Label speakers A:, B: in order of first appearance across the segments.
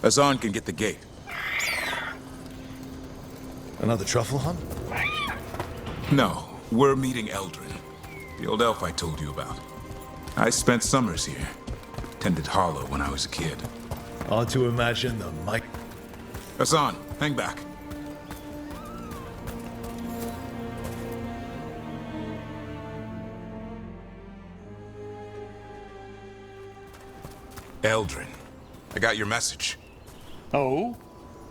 A: Azan can get the gate.
B: Another truffle hunt?
A: No, we're meeting Eldrin, the old elf I told you about. I spent summers here. Tended Hollow when I was a kid.
B: Hard to imagine the mic.
A: Azan, hang back. Eldrin, I got your message.
C: Oh?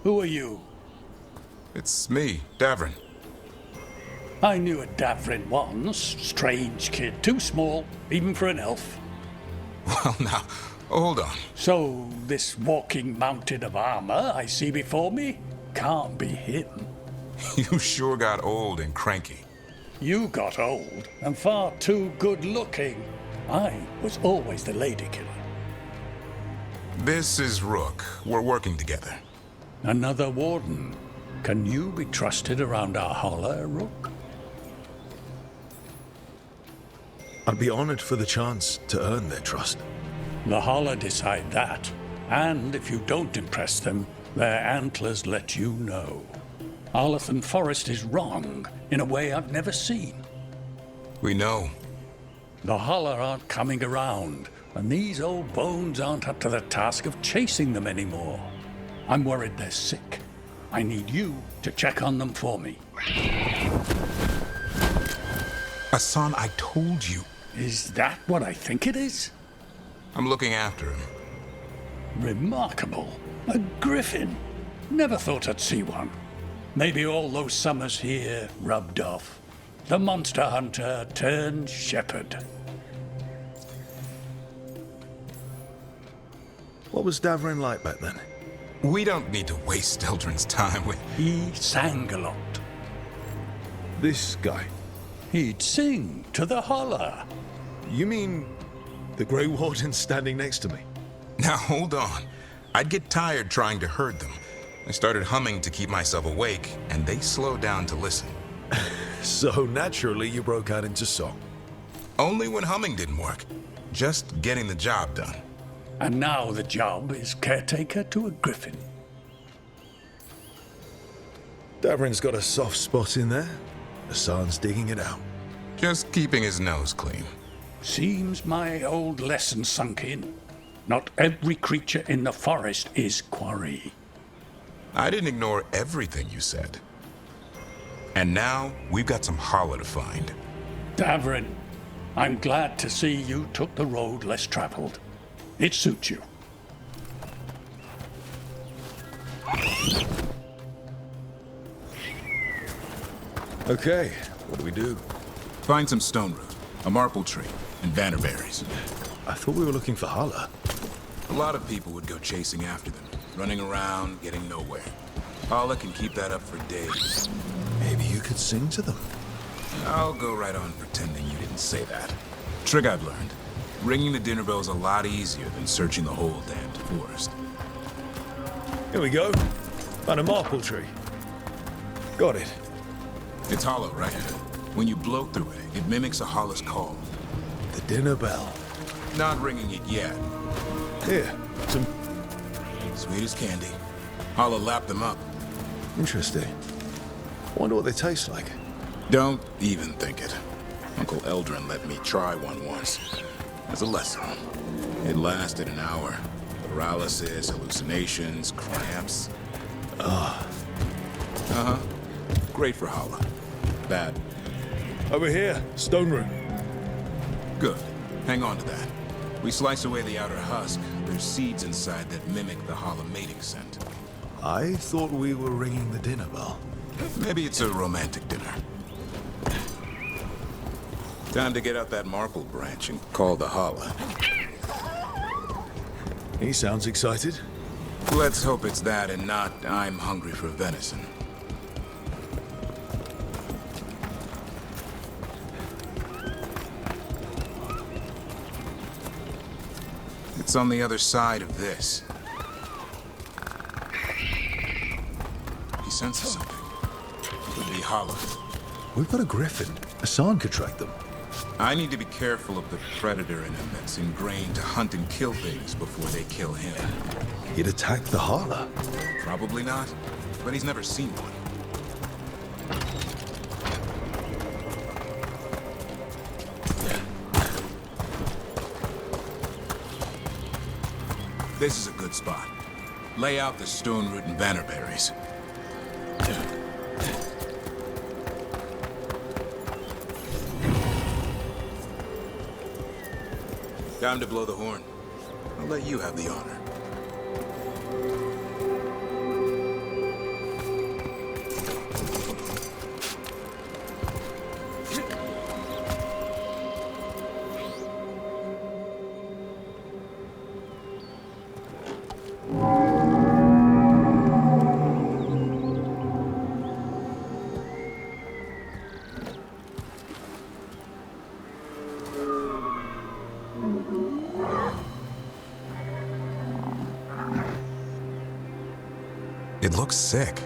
C: Who are you?
A: It's me, Davrin.
C: I knew a Davrin once. Strange kid. Too small, even for an elf.
A: Well, now, hold on.
C: So, this walking mountain of armor I see before me can't be him.
A: You sure got old and cranky.
C: You got old and far too good looking. I was always the lady killer.
A: This is Rook. We're working together.
C: Another warden. Can you be trusted around our holler, Rook?
B: I'd be honored for the chance to earn their trust.
C: The holler decide that. And if you don't impress them, their antlers let you know. Arlathan Forest is wrong in a way I've never seen.
A: We know.
C: The holler aren't coming around, and these old bones aren't up to the task of chasing them anymore. I'm worried they're sick. I need you to check on them for me.
A: Hassan, I told you.
C: Is that what I think it is?
A: I'm looking after him.
C: Remarkable. A griffin. Never thought I'd see one. Maybe all those summers here rubbed off. The monster hunter turned shepherd.
B: What was Davrin like back then?
A: We don't need to waste Eldrin's time with...
C: He sang a lot.
B: This guy?
C: He'd sing to the holler.
B: You mean the Grey Warden standing next to me?
A: Now, hold on. I'd get tired trying to herd them. I started humming to keep myself awake, and they slowed down to listen.
B: So naturally, you broke out into song.
A: Only when humming didn't work. Just getting the job done.
C: And now the job is caretaker to a griffin.
B: Davrin's got a soft spot in there. Hassan's digging it out.
A: Just keeping his nose clean.
C: Seems my old lesson sunk in. Not every creature in the forest is quarry.
A: I didn't ignore everything you said. And now, we've got some holler to find.
C: Davrin, I'm glad to see you took the road less traveled. It suits you.
B: Okay, what do we do?
A: Find some stone root, a marple tree, and vannerberries.
B: I thought we were looking for Hala.
A: A lot of people would go chasing after them, running around, getting nowhere. Hala can keep that up for days.
B: Maybe you could sing to them.
A: I'll go right on pretending you didn't say that. Trick I've learned. Ringing the dinner bell's a lot easier than searching the whole damned forest.
B: Here we go. Found a marple tree. Got it.
A: It's hollow, right? When you blow through it, it mimics a hollow's call.
B: The dinner bell.
A: Not ringing it yet.
B: Here, some...
A: Sweet as candy. Hollow lapped them up.
B: Interesting. Wonder what they taste like.
A: Don't even think it. Uncle Eldrin let me try one once. As a lesson. It lasted an hour. Paralysis, hallucinations, cramps. Uh-huh. Great for Hala. Bad.
B: Over here, stone root.
A: Good. Hang on to that. We slice away the outer husk. There's seeds inside that mimic the Hala mating scent.
B: I thought we were ringing the dinner bell.
A: Maybe it's a romantic dinner. Time to get out that marple branch and call the Hala.
B: He sounds excited.
A: Let's hope it's that and not I'm hungry for venison. It's on the other side of this. He senses something. Could be Hala.
B: We've got a griffin. Hassan could track them.
A: I need to be careful of the predator in him that's ingrained to hunt and kill things before they kill him.
B: he'd attack the Hala.
A: Probably not, but he's never seen one. This is a good spot. Lay out the stone root and banner berries. Time to blow the horn. I'll let you have the honor. It looks sick.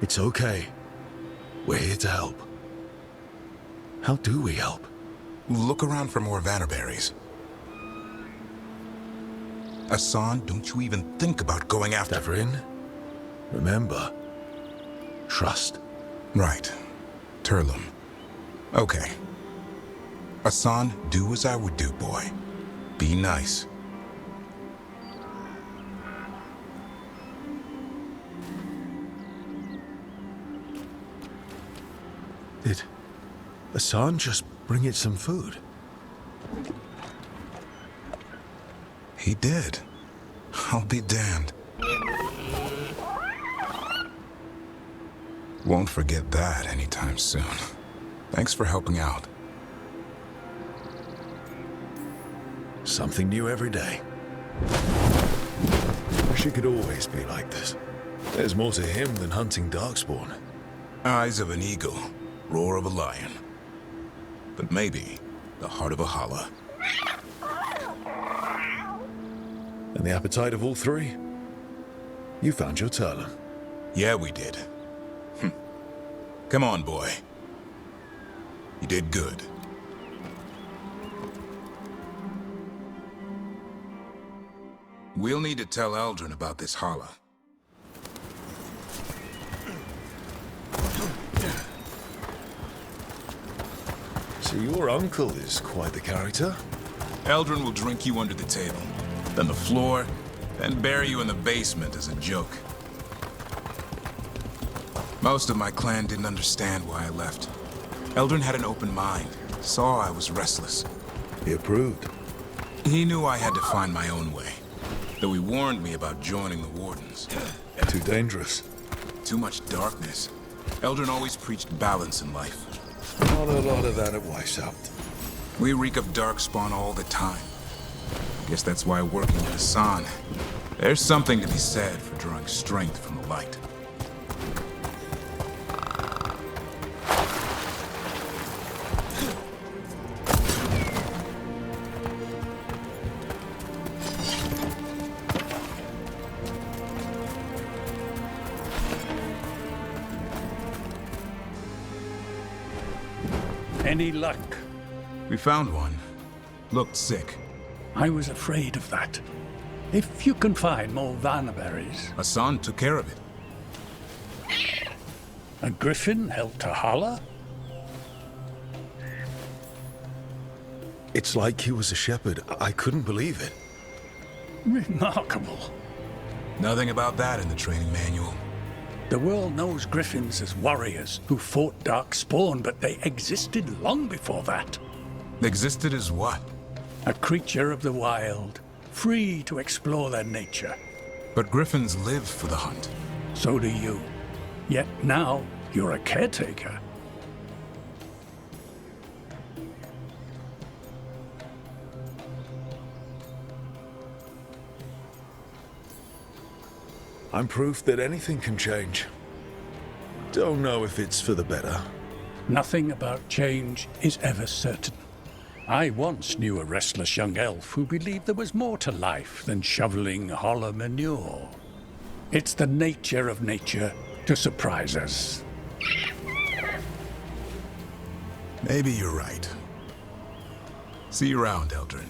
B: It's okay. We're here to help. How do we help?
A: Look around for more Vannerberries. Asan, don't you even think about going after...
B: Davrin, remember, trust.
A: Right. Turlum. Okay. Asan, do as I would do, boy. Be nice.
B: Did Asan just bring it some food?
A: He did. I'll be damned. Won't forget that anytime soon. Thanks for helping out.
B: Something new every day. Wish it could always be like this. There's more to him than hunting darkspawn.
A: Eyes of an eagle, roar of a lion. But maybe the heart of a Hala.
B: And the appetite of all three? You found your Turlum.
A: Yeah, we did. Come on, boy. You did good. We'll need to tell Eldrin about this Hala.
B: So your uncle is quite the character?
A: Eldrin will drink you under the table, then the floor, then bury you in the basement as a joke. Most of my clan didn't understand why I left. Eldrin had an open mind, saw I was restless.
B: He approved.
A: He knew I had to find my own way, though he warned me about joining the Wardens.
B: Too dangerous.
A: Too much darkness. Eldrin always preached balance in life.
B: Not a lot of that at Weishaupt.
A: We reek of darkspawn all the time. Guess that's why working with Asan, there's something to be said for drawing strength from the light.
C: Any luck?
A: We found one. Looked sick.
C: I was afraid of that. If you can find more Vannaberries.
A: Asan took care of it.
C: A griffin helped a Hala?
B: It's like he was a shepherd. I couldn't believe it.
C: Remarkable.
A: Nothing about that in the training manual.
C: The world knows griffins as warriors who fought darkspawn, but they existed long before that.
A: Existed as what?
C: A creature of the wild, free to explore their nature.
A: But griffins live for the hunt.
C: So do you. Yet now, you're a caretaker.
B: I'm proof that anything can change. Don't know if it's for the better.
C: Nothing about change is ever certain. I once knew a restless young elf who believed there was more to life than shoveling hollow manure. It's the nature of nature to surprise us.
A: Maybe you're right. See you around, Eldrin.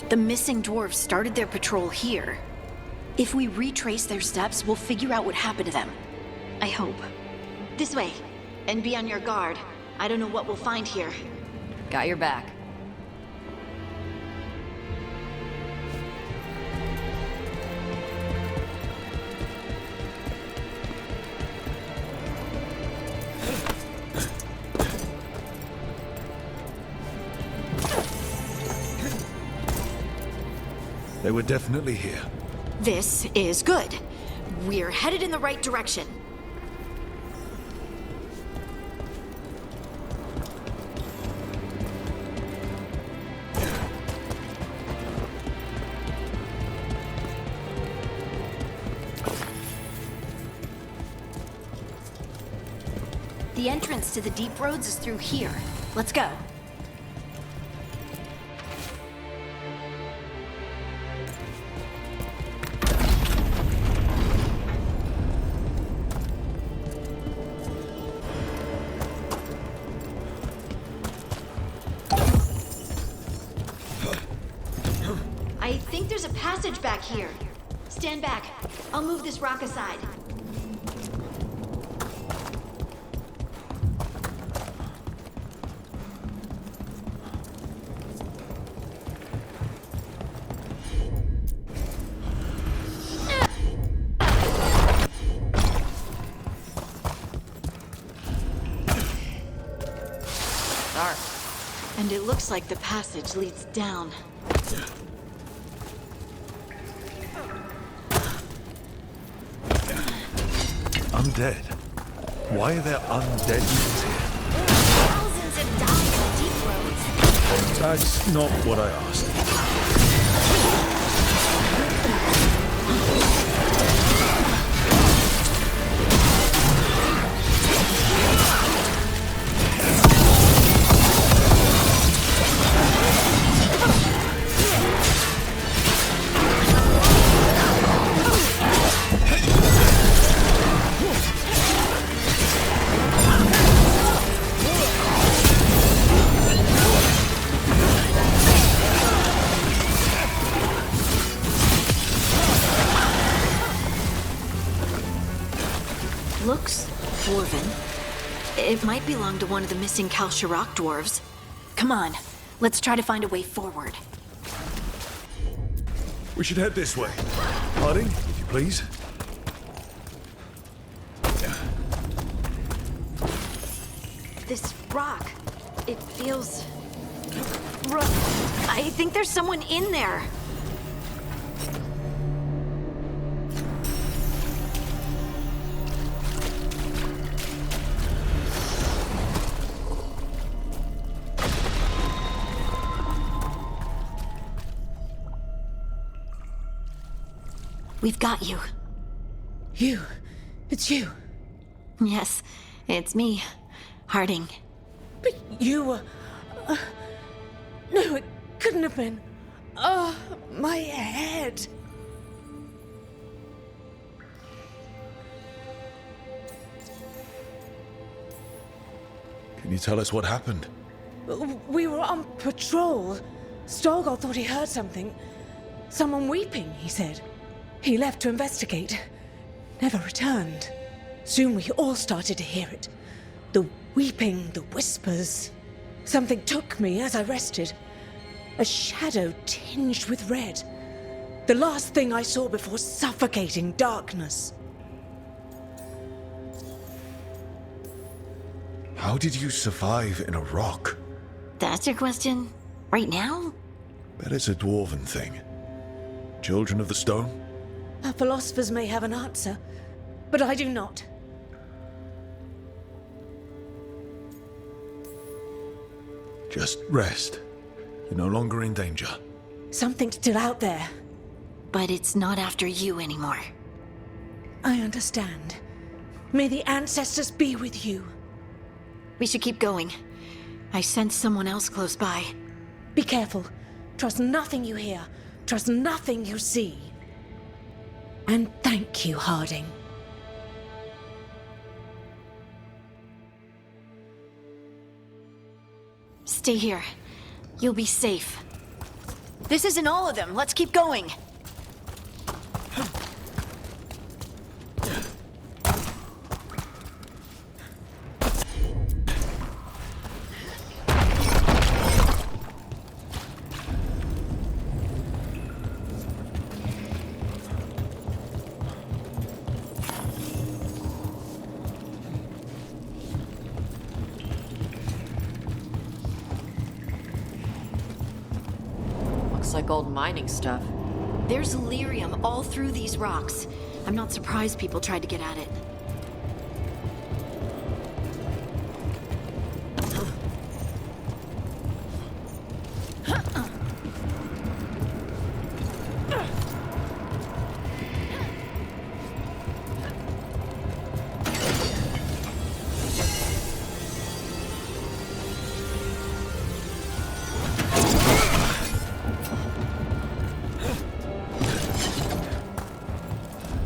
D: The missing dwarves started their patrol here. If we retrace their steps, we'll figure out what happened to them. I hope. This way. And be on your guard. I don't know what we'll find here.
E: Got your back.
B: They were definitely here.
D: This is good. We're headed in the right direction. The entrance to the deep roads is through here. Let's go. I think there's a passage back here. Stand back. I'll move this rock aside.
E: Dark.
D: And it looks like the passage leads down.
B: Undead? Why are there undead units here?
D: Thousands have died in deep roads.
B: That's not what I asked.
D: Looks dwarven. It might belong to one of the missing Kalsharok dwarves. Come on, let's try to find a way forward.
B: We should head this way. Harding, if you please.
D: This rock, it feels rough. I think there's someone in there. We've got you.
F: You? It's you?
D: Yes, it's me, Harding.
F: But you were... no, it couldn't have been. Oh, my head.
B: Can you tell us what happened?
F: We were on patrol. Storgol thought he heard something. Someone weeping, he said. He left to investigate. Never returned. Soon we all started to hear it. The weeping, the whispers. Something took me as I rested. A shadow tinged with red. The last thing I saw before suffocating darkness.
B: How did you survive in a rock?
D: That's your question? Right now?
B: Bet it's a dwarven thing. Children of the stone?
F: Our philosophers may have an answer, but I do not.
B: Just rest. You're no longer in danger.
F: Something's still out there.
D: But it's not after you anymore.
F: I understand. May the ancestors be with you.
D: We should keep going. I sense someone else close by.
F: Be careful. Trust nothing you hear. Trust nothing you see. And thank you, Harding.
D: Stay here. You'll be safe. This isn't all of them. Let's keep going.
E: Looks like old mining stuff.
D: There's lyrium all through these rocks. I'm not surprised people tried to get at it.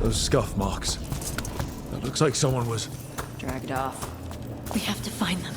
B: Those scuff marks. It looks like someone was...
E: Drag it off.
D: We have to find them.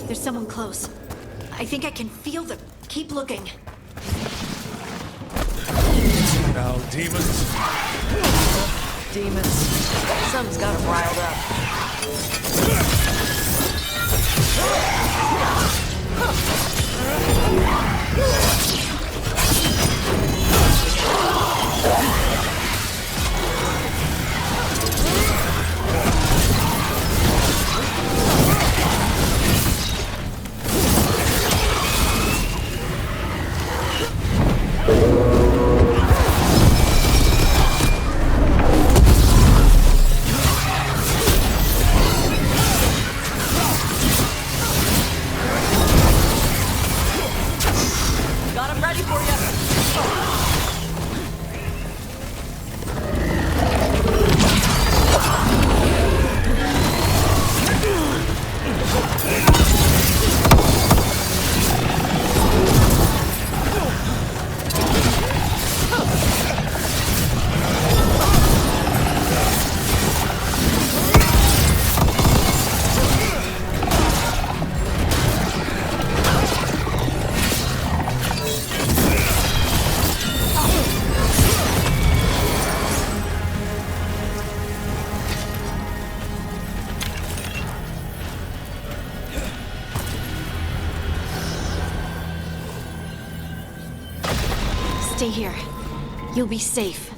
D: There's someone close. I think I can feel them. Keep looking.
B: Now, demons.
E: Demons. Something's got them riled up.
D: Stay here. You'll be safe.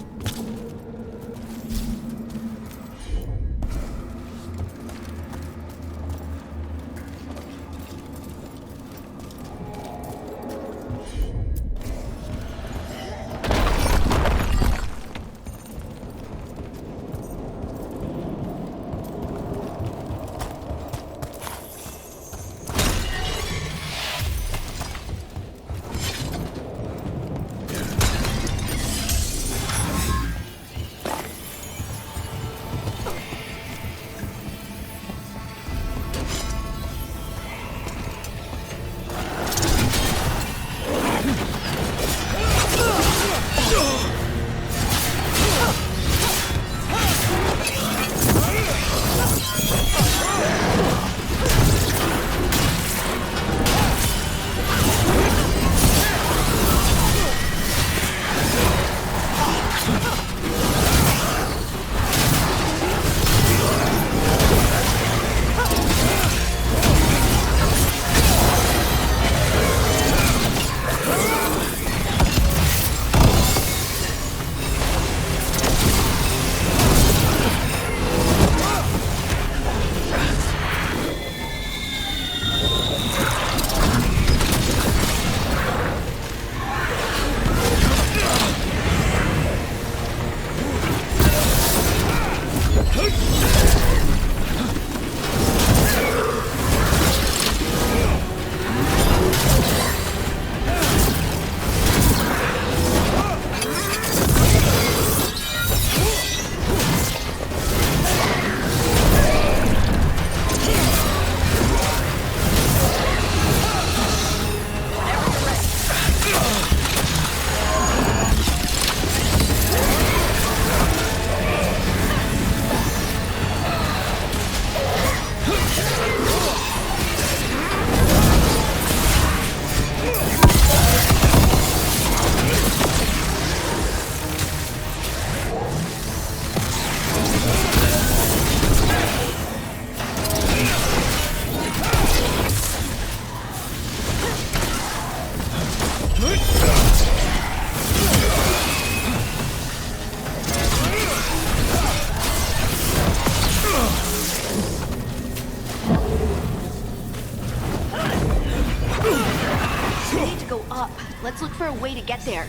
D: up. Let's look for a way to get there.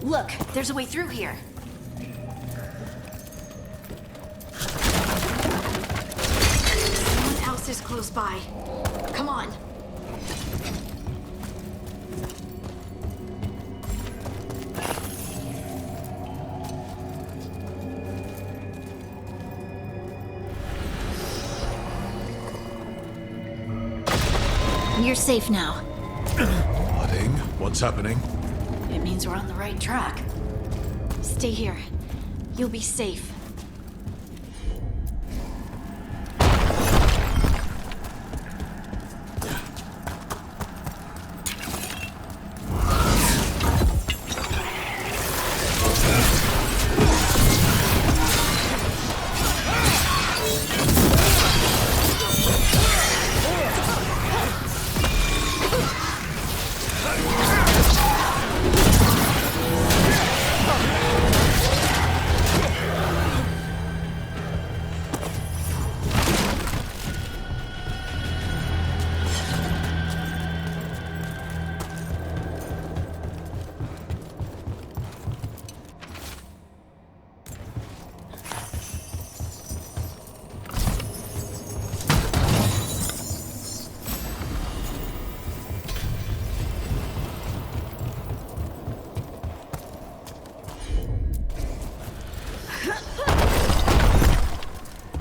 D: Look, there's a way through here. Someone else is close by. Come on. You're safe now.
B: Harding, what's happening?
D: It means we're on the right track. Stay here. You'll be safe.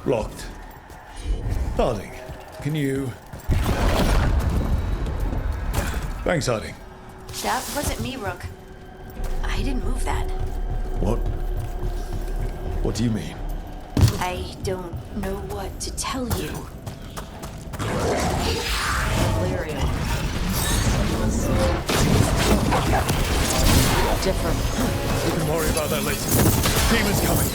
B: Locked. Harding, can you... Thanks, Harding.
D: That wasn't me, Rook. I didn't move that.
B: What? What do you mean?
D: I don't know what to tell you.
E: Delirium. Different.
B: We can worry about that later. Demon's coming.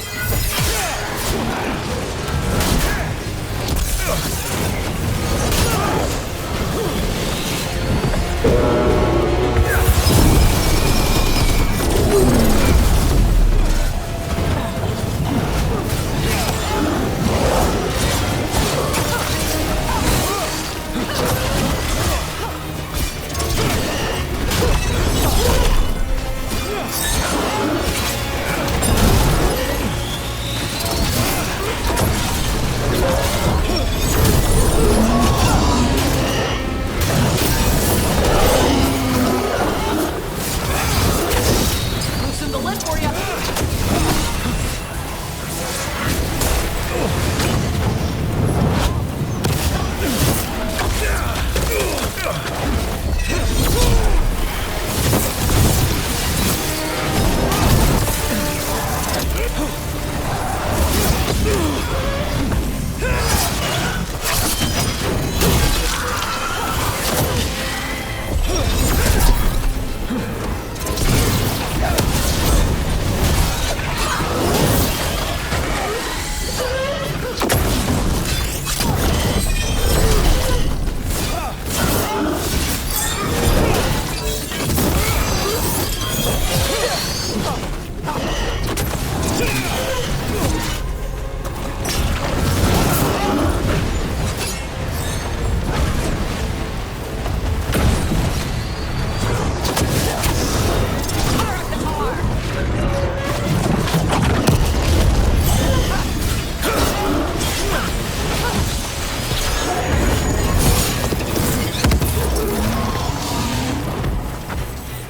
E: Loosen the lid for you.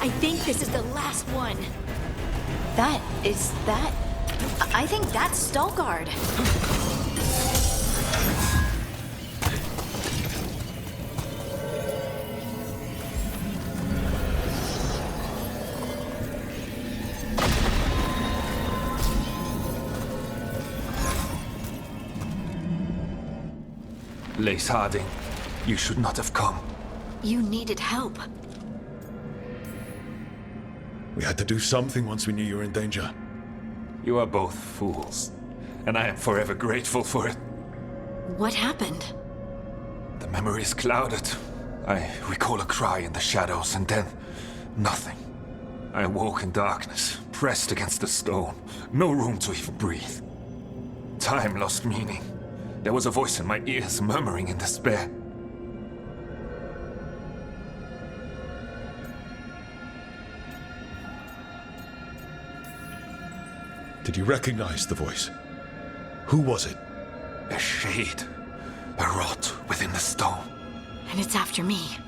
D: I think this is the last one. I think that's Stalgard.
G: Lace Harding, you should not have come.
D: You needed help.
B: We had to do something once we knew you were in danger.
G: You are both fools, and I am forever grateful for it.
D: What happened?
G: The memory is clouded. I recall a cry in the shadows, and then nothing. I awoke in darkness, pressed against the stone. No room to even breathe. Time lost meaning. There was a voice in my ears murmuring in despair.
B: Did you recognize the voice? Who was it?
G: A shade. A rot within the stone.
D: And it's after me.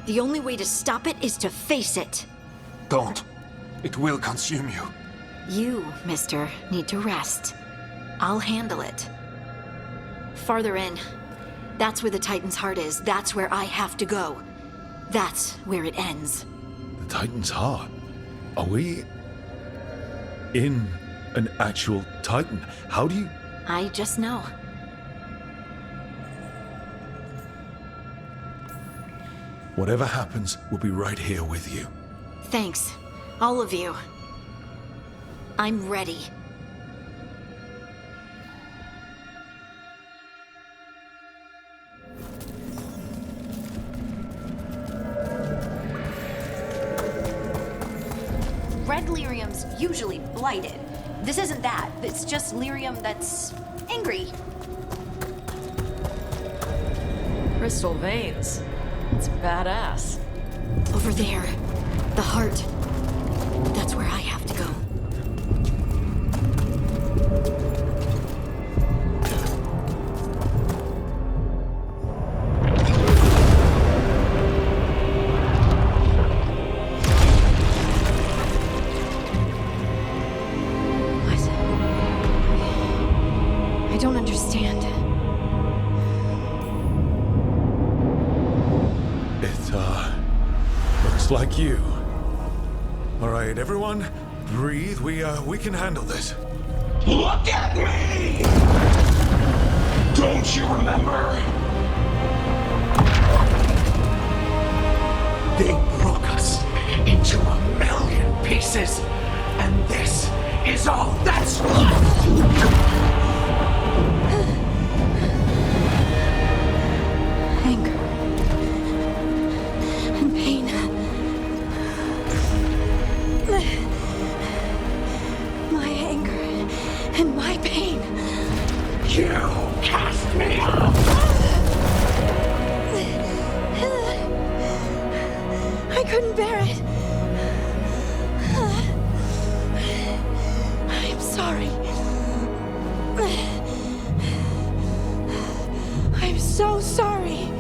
D: The only way to stop it is to face it.
G: Don't. It will consume you.
D: You, mister, need to rest. I'll handle it. Farther in. That's where the Titan's heart is. That's where I have to go. That's where it ends.
B: The Titan's heart? Are we in an actual Titan? How do you...
D: I just know.
B: Whatever happens, we'll be right here with you.
D: Thanks. All of you. I'm ready. Red lyrium's usually blighted. This isn't that. It's just lyrium that's angry.
E: Crystal veins. It's badass.
D: Over there. The heart. That's where I have to go. What? I don't understand.
B: Looks like you. All right, everyone, breathe. We can handle this.
H: Look at me! Don't you remember? They broke us into a million pieces, and this is all that's left!
D: Anger. And pain. My anger and my pain.
H: You cast me out!
D: I couldn't bear it. I'm sorry. I'm so sorry.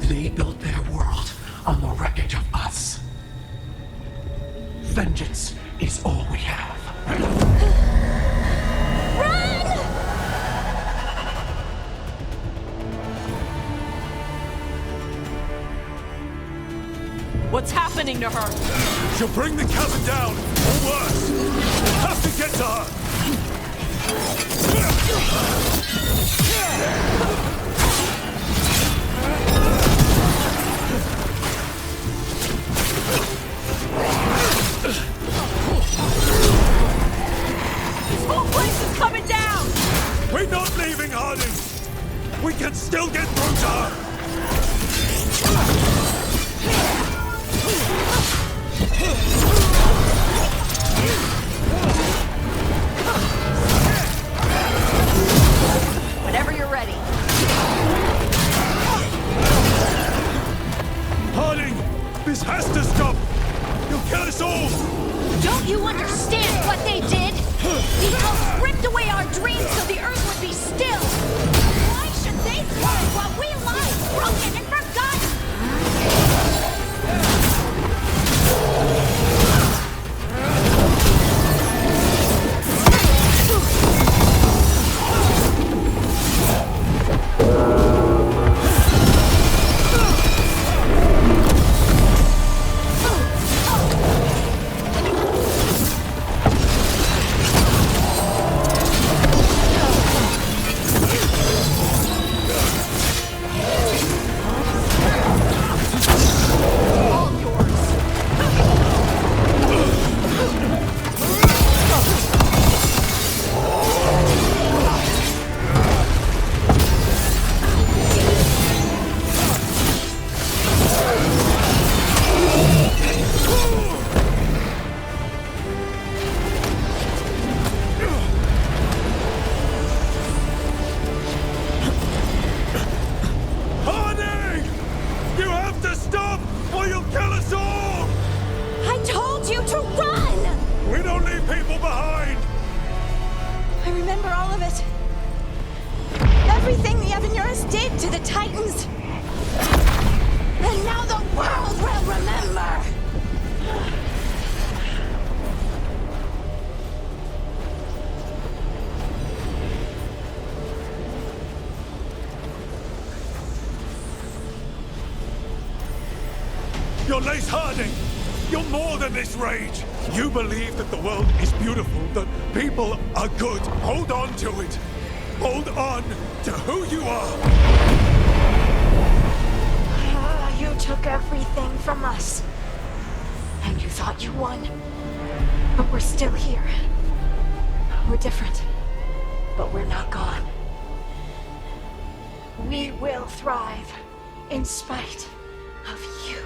H: They built their world on the wreckage of us. Vengeance is all we have.
E: What's happening to her?
B: She'll bring the cavern down, or worse. We'll have to get to her.
E: This whole place is coming down!
B: We're not leaving, Harding. We can still get through to her.
E: Whenever you're ready.
B: Harding, this has to stop. You'll kill us all.
D: Don't you understand what they did? The elves ripped away our dreams so the earth would be still. Why should they flourish while we lie broken and forgotten? everything the Avenurus did to the Titans. And now the world will remember!
B: You're Lace Harding! You're more than this rage! You believe that the world is beautiful, that people are good. Hold on to it! Hold on to who you are!
D: You took everything from us. And you thought you won. But we're still here. We're different. But we're not gone. We will thrive in spite of you.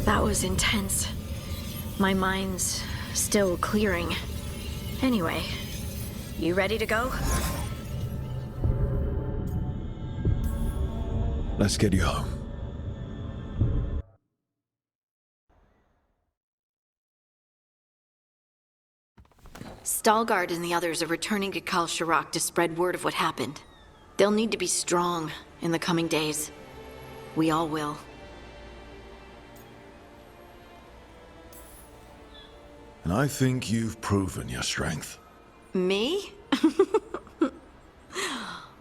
D: That was intense. My mind's still clearing. Anyway, you ready to go?
B: Let's get you home.
D: Stalgard and the others are returning to Kal Shirak to spread word of what happened. They'll need to be strong in the coming days. We all will.
B: And I think you've proven your strength.
D: Me?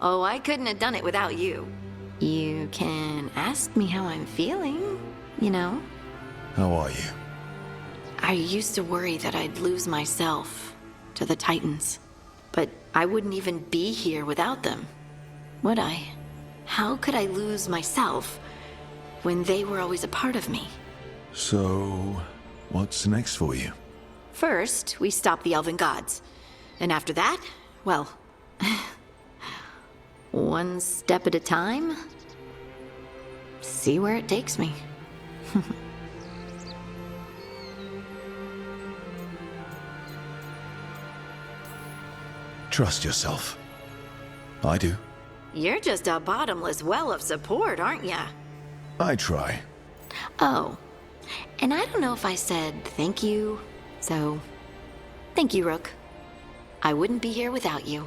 D: Oh, I couldn't have done it without you. You can ask me how I'm feeling, you know?
B: How are you?
D: I used to worry that I'd lose myself to the Titans. But I wouldn't even be here without them, would I? How could I lose myself when they were always a part of me?
B: So, what's next for you?
D: First, we stop the Elven Gods. And after that, well... one step at a time. See where it takes me.
B: Trust yourself. I do.
D: You're just a bottomless well of support, aren't ya?
B: I try.
D: Oh, and I don't know if I said thank you, so... thank you, Rook. I wouldn't be here without you.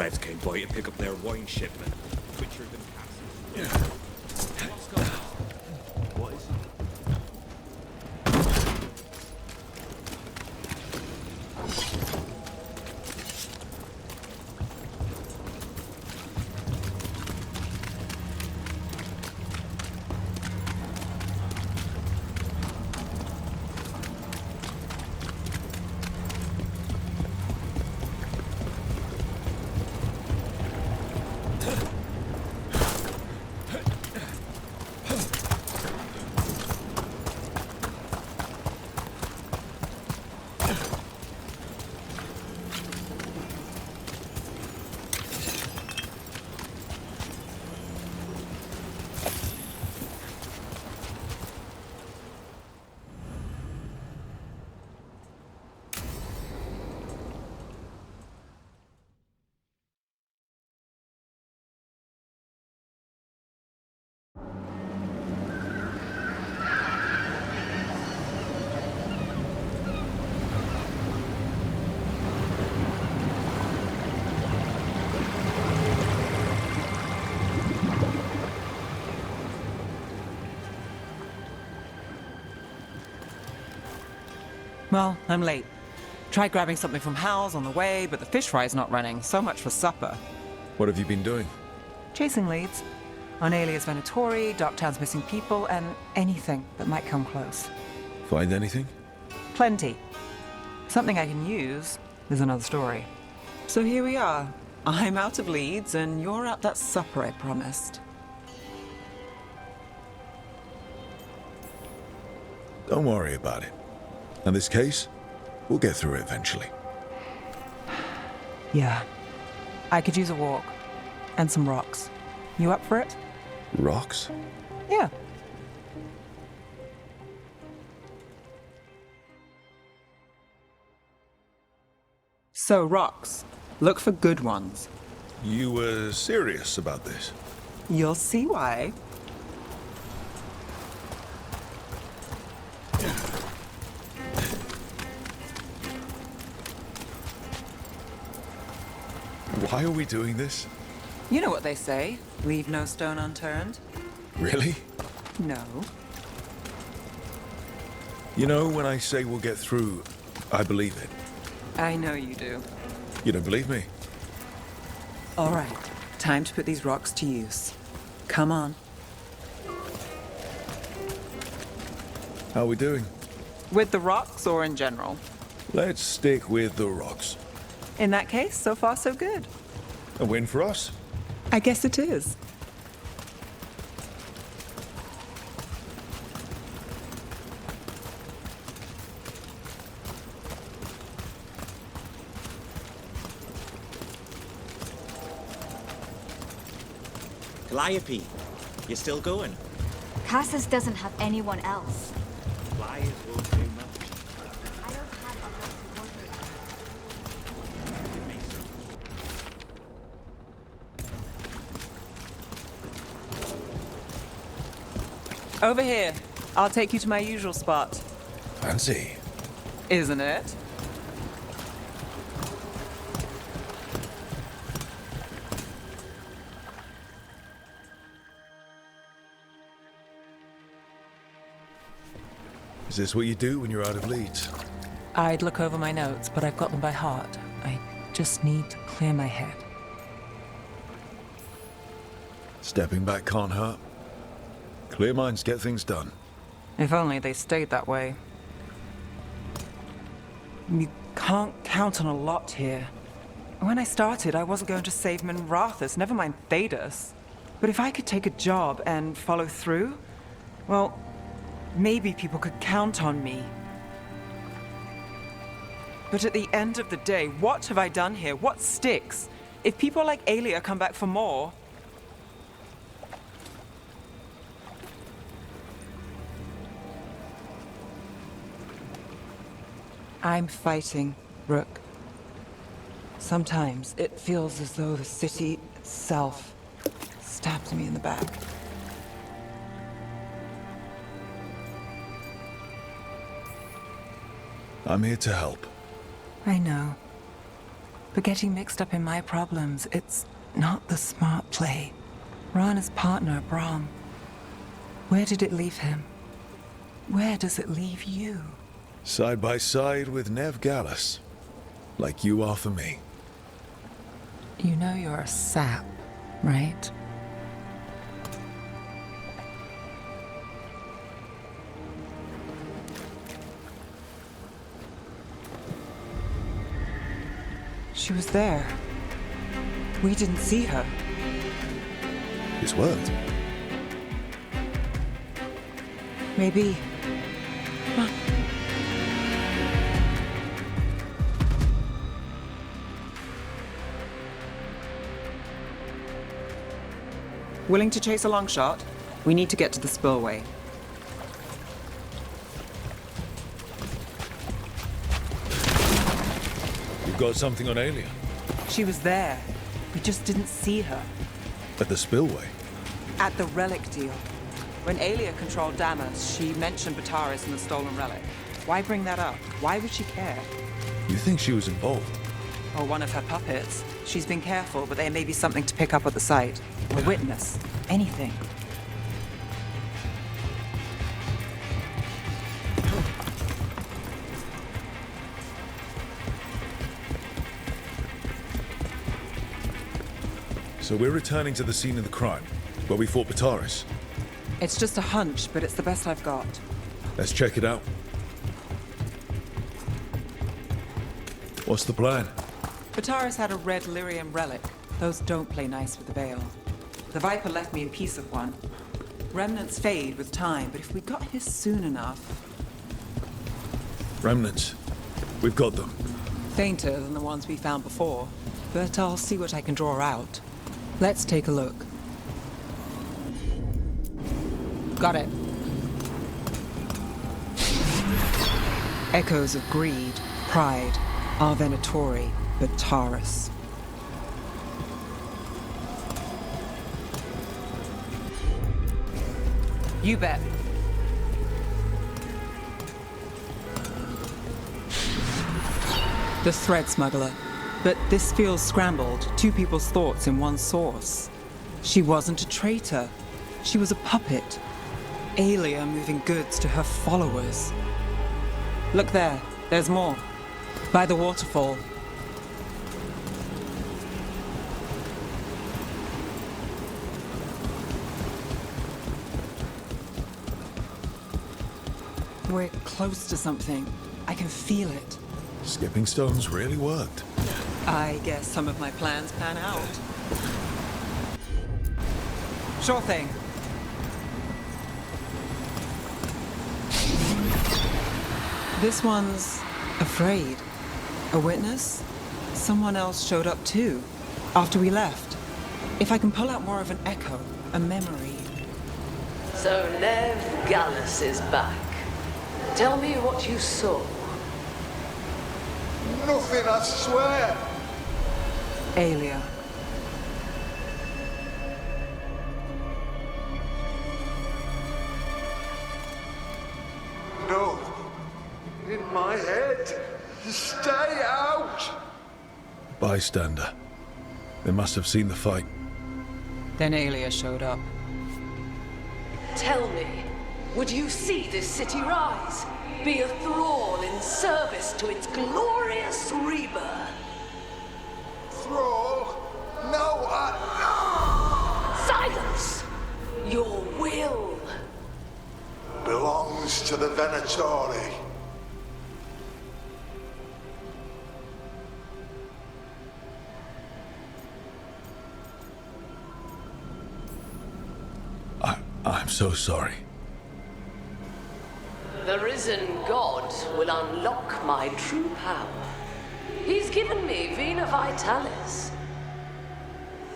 I: Revs came by to pick up their wine shipment. Richard and Cassie. What's going on? What is it?
J: Well, I'm late. Tried grabbing something from Hal's on the way, but the fish fry's not running. So much for supper.
K: What have you been doing?
J: Chasing leads. On Alias Venatori, Darktown's missing people, and anything that might come close.
K: Find anything?
J: Plenty. Something I can use is another story. So here we are. I'm out of leads, and you're at that supper I promised.
K: Don't worry about it. In this case, we'll get through it eventually.
J: Yeah. I could use a walk. And some rocks. You up for it?
K: Rocks?
J: Yeah. So, rocks. Look for good ones.
K: You were serious about this?
J: You'll see why.
K: Why are we doing this?
J: You know what they say. Leave no stone unturned.
K: Really?
J: No.
K: You know, when I say we'll get through, I believe it.
J: I know you do.
K: You don't believe me?
J: All right. Time to put these rocks to use. Come on.
K: How are we doing?
J: With the rocks or in general?
K: Let's stick with the rocks.
J: In that case, so far so good.
K: A win for us?
J: I guess it is.
L: Calliope, you still going?
M: Cassis doesn't have anyone else.
L: Flyers won't do much.
M: I don't have others to work with.
J: Over here. I'll take you to my usual spot.
K: Fancy.
J: Isn't it?
K: Is this what you do when you're out of leads?
J: I'd look over my notes, but I've got them by heart. I just need to clear my head.
K: Stepping back can't hurt. Clear minds get things done.
J: If only they stayed that way. You can't count on a lot here. When I started, I wasn't going to save Minrathus, never mind Thedas. But if I could take a job and follow through, well, maybe people could count on me. But at the end of the day, what have I done here? What sticks? If people like Aelia come back for more... I'm fighting, Rook. Sometimes it feels as though the city itself stabs me in the back.
K: I'm here to help.
J: I know. But getting mixed up in my problems, it's not the smart play. Rana's partner, Brahm. Where did it leave him? Where does it leave you?
K: Side by side with Nev Gallus. Like you are for me.
J: You know you're a sap, right? She was there. We didn't see her.
K: His words.
J: Maybe. Come on. Willing to chase a long shot? We need to get to the spillway.
K: You've got something on Aelia?
J: She was there. We just didn't see her.
K: At the spillway?
J: At the relic deal. When Aelia controlled Damas, she mentioned Bataris and the stolen relic. Why bring that up? Why would she care?
K: You think she was involved?
J: Or one of her puppets. She's been careful, but there may be something to pick up at the site. A witness. Anything.
K: So we're returning to the scene of the crime, where we fought Bataris.
J: It's just a hunch, but it's the best I've got.
K: Let's check it out. What's the plan?
J: Bataris had a red lyrium relic. Those don't play nice with the Veil. The Viper left me a piece of one. Remnants fade with time, but if we got here soon enough...
K: Remnants. We've got them.
J: Fainter than the ones we found before, but I'll see what I can draw out. Let's take a look. Got it. Echoes of greed, pride, our Venatori, Bataris. You bet. The thread smuggler. But this feels scrambled. Two people's thoughts in one source. She wasn't a traitor. She was a puppet. Aelia moving goods to her followers. Look there. There's more. By the waterfall. We're close to something. I can feel it.
K: Skipping stones really worked.
J: I guess some of my plans pan out. Sure thing. This one's afraid. A witness? Someone else showed up too, after we left. If I can pull out more of an echo, a memory.
N: So Nev Gallus is back. Tell me what you saw.
B: Nothing, I swear.
J: Aelia.
B: No. In my head. Stay out.
K: Bystander. They must have seen the fight.
J: Then Aelia showed up.
N: Tell me, would you see this city rise? Be a thrall in service to its glorious rebirth?
B: Thrall? No,
N: Silence! Your will
B: belongs to the Venatori.
K: I'm so sorry.
N: The risen god will unlock my true power. He's given me Vena Vitalis.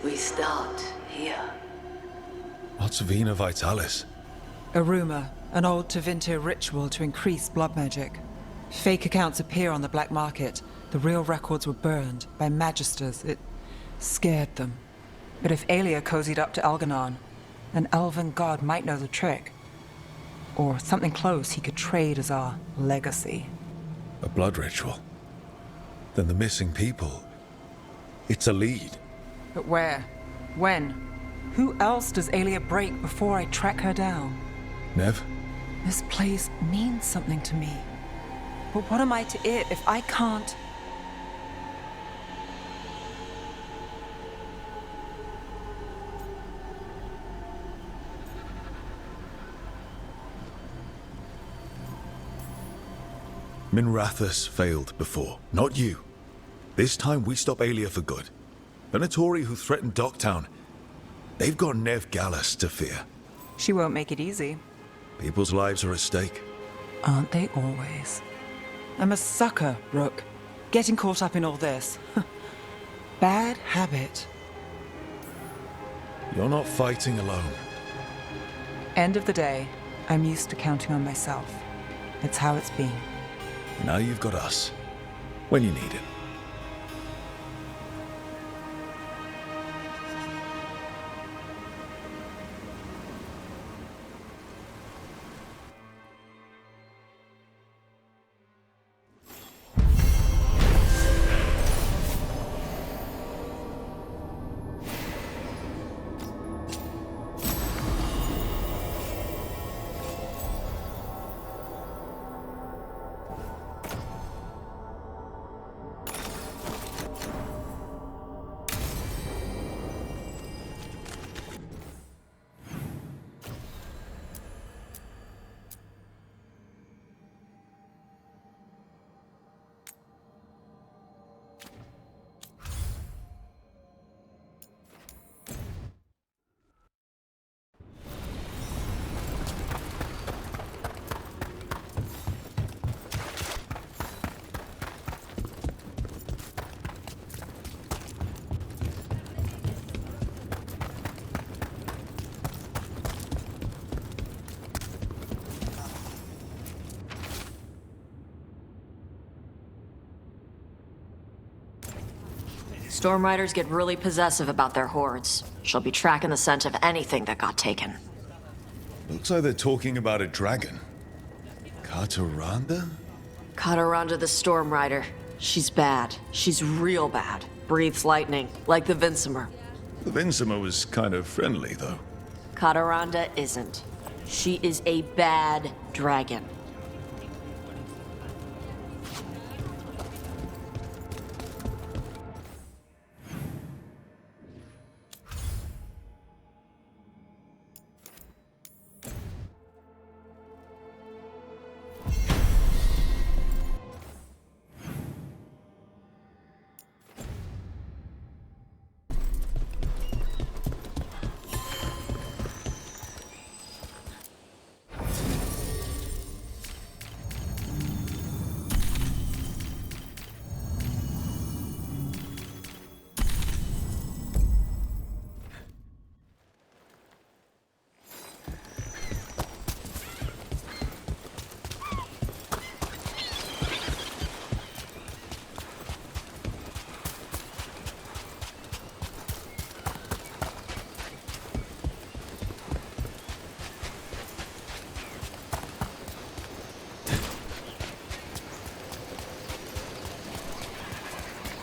N: We start here.
K: What's Vena Vitalis?
J: A rumor, an old Tevinter ritual to increase blood magic. Fake accounts appear on the black market. The real records were burned by magisters. It scared them. But if Aelia cozied up to Algernon, an elven god might know the trick. Or something close he could trade as our legacy.
K: A blood ritual? Then the missing people... It's a lead.
J: But where? When? Who else does Aelia break before I track her down?
K: Nev?
J: This place means something to me. But what am I to it if I can't...
K: Minrathous failed before, not you. This time we stop Aelia for good. Venatori who threatened Docktown, they've got Nev Gallus to fear.
J: She won't make it easy.
K: People's lives are at stake.
J: Aren't they always? I'm a sucker, Rook. Getting caught up in all this. Bad habit.
K: You're not fighting alone.
J: End of the day, I'm used to counting on myself. It's how it's been.
K: Now you've got us. When you need it.
E: Storm Riders get really possessive about their hordes. She'll be tracking the scent of anything that got taken.
K: Looks like they're talking about a dragon. Kataranda?
E: Kataranda the Storm Rider. She's bad. She's real bad. Breathes lightning, like the Vincimer.
K: The Vincimer was kind of friendly, though.
E: Kataranda isn't. She is a bad dragon.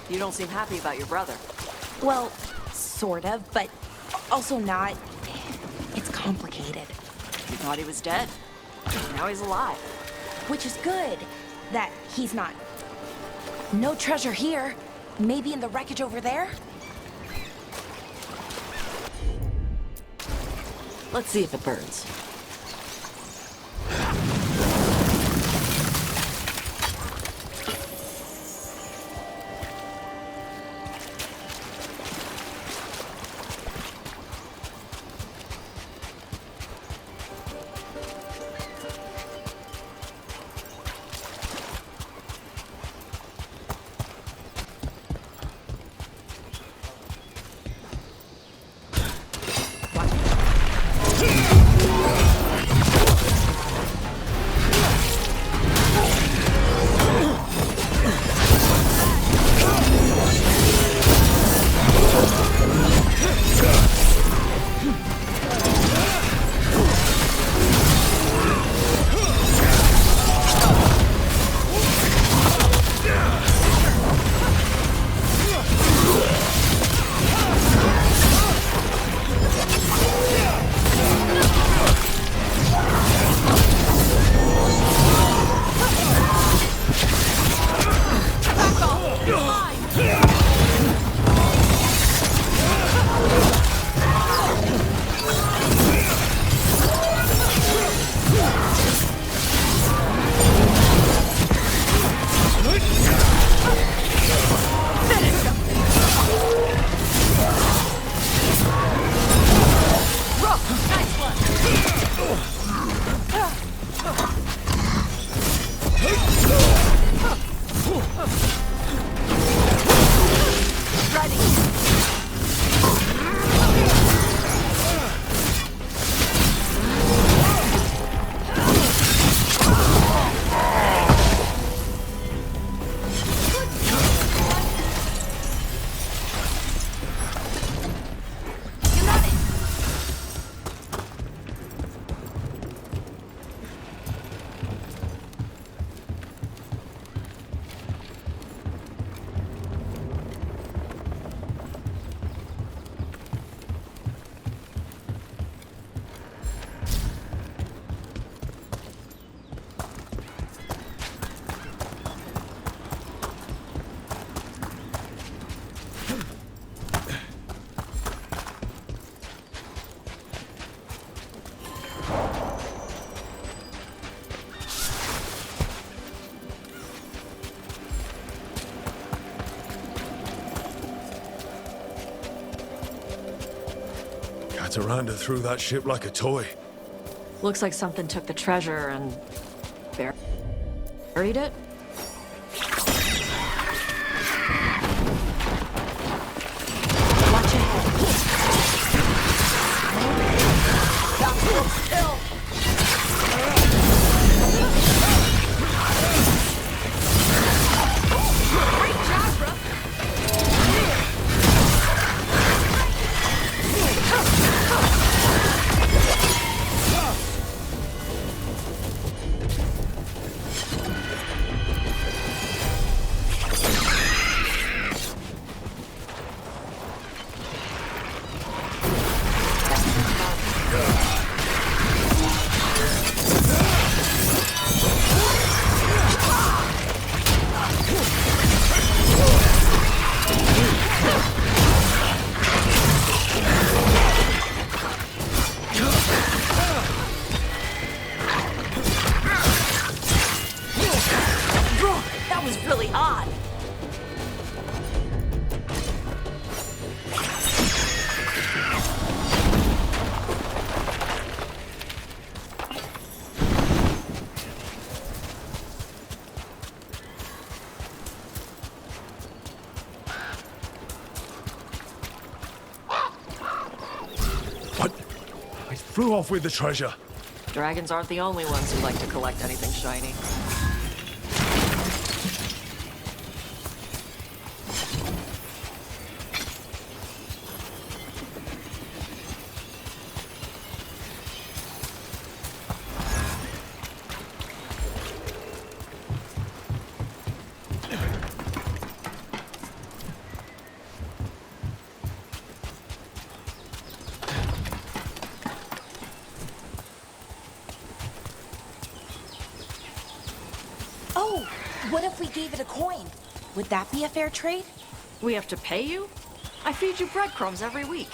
E: You don't seem happy about your brother.
O: Well, sort of, but also not. It's complicated.
E: You thought he was dead. Now he's alive.
O: Which is good, that he's not. No treasure here. Maybe in the wreckage over there?
E: Let's see if it burns.
K: Cataranda threw that ship like a toy.
E: Looks like something took the treasure and buried it. Watch ahead. Still. Great job, bro.
K: Flew off with the treasure.
E: Dragons aren't the only ones who like to collect anything shiny.
O: Oh, what if we gave it a coin? Would that be a fair trade?
E: We have to pay you? I feed you breadcrumbs every week.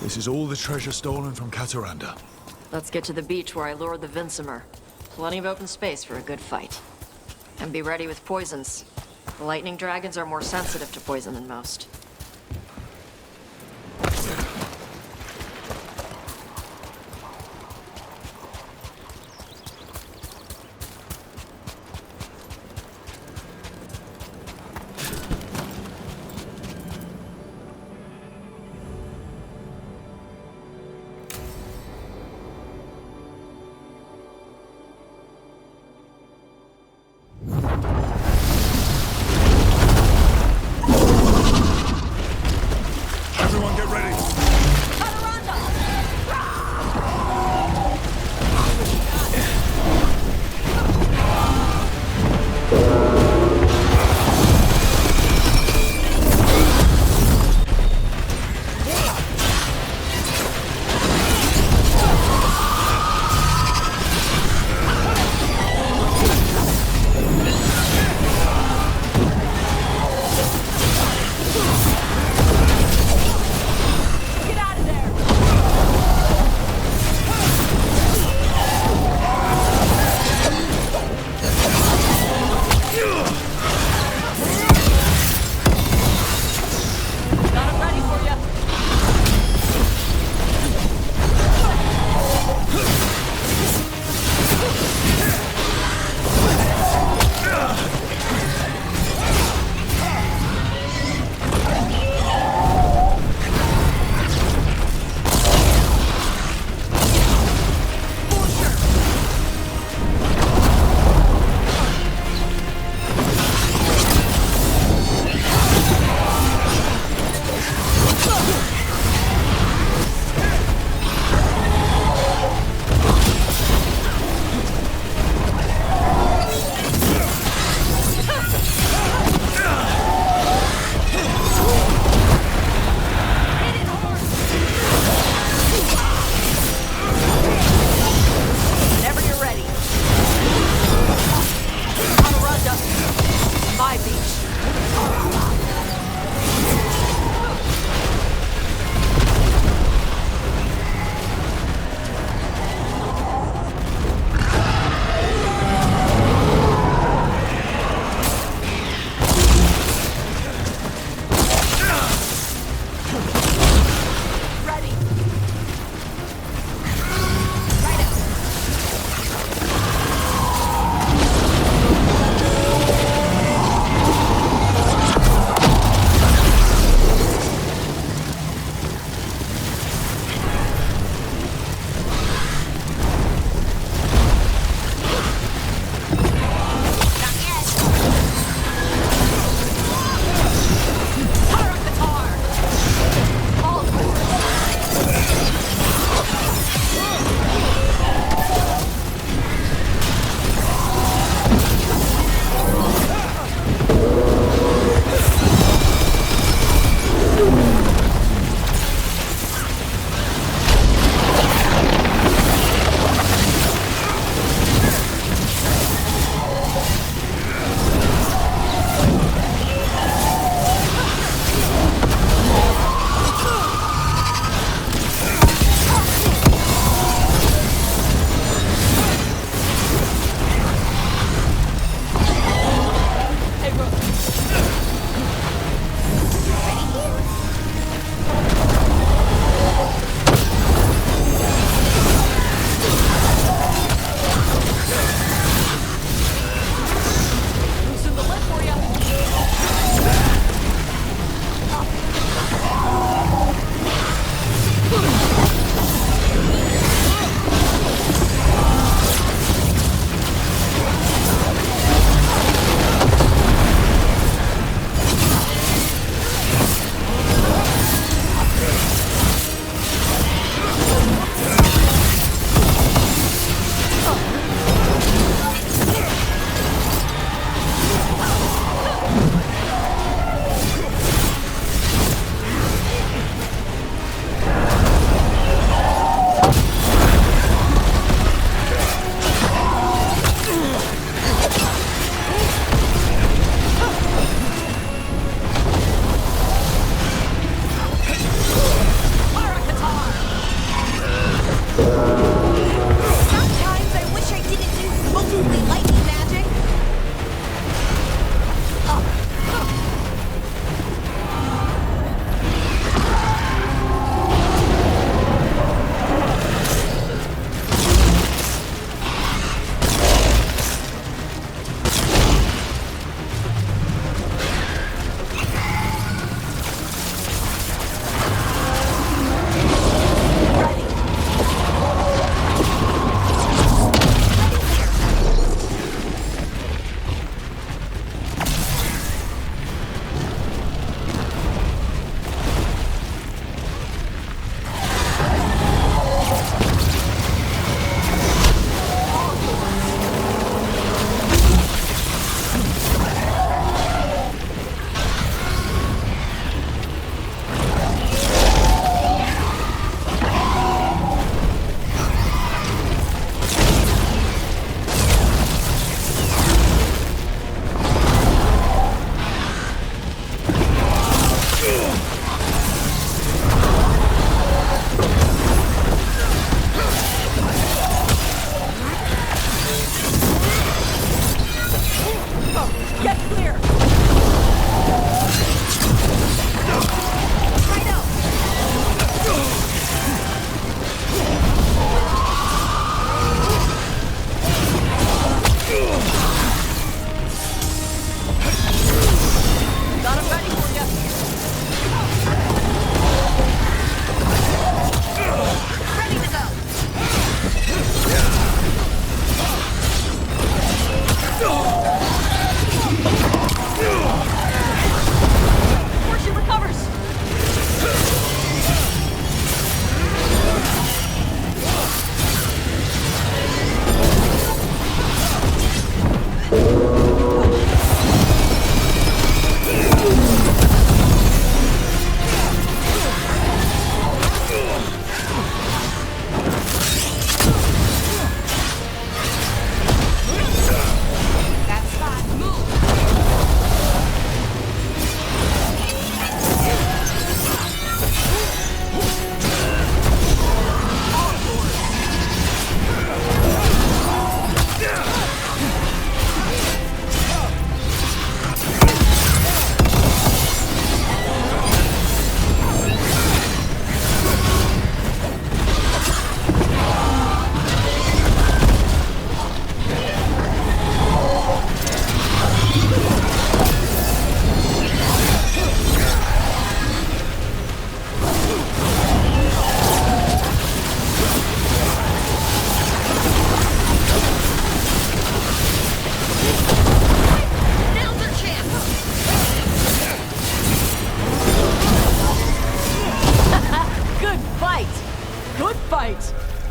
K: This is all the treasure stolen from Cataranda.
E: Let's get to the beach where I lured the Vincimer. Plenty of open space for a good fight. And be ready with poisons. The lightning dragons are more sensitive to poison than most.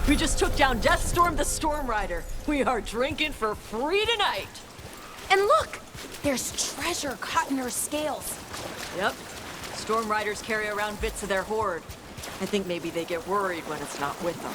E: We just took down Deathstorm the Storm Rider. We are drinking for free tonight.
O: And look! There's treasure caught in her scales.
E: Yep. Storm Riders carry around bits of their hoard. I think maybe they get worried when it's not with them.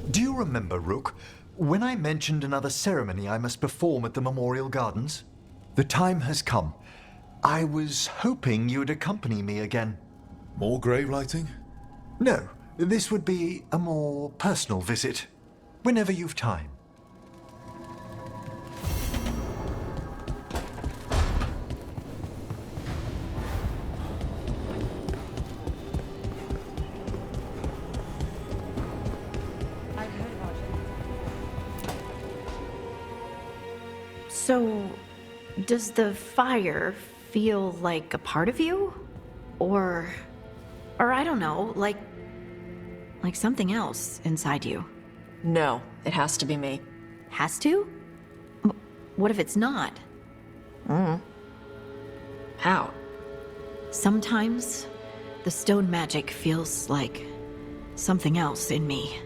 P: Do you remember, Rook, when I mentioned another ceremony I must perform at the Memorial Gardens? The time has come. I was hoping you'd accompany me again.
K: More grave lighting?
P: No, this would be a more personal visit. Whenever you've time.
D: So, does the fire feel like a part of you? Or I don't know, like something else inside you?
E: No, it has to be me.
D: Has to? What if it's not?
E: How?
D: Sometimes the stone magic feels like something else in me.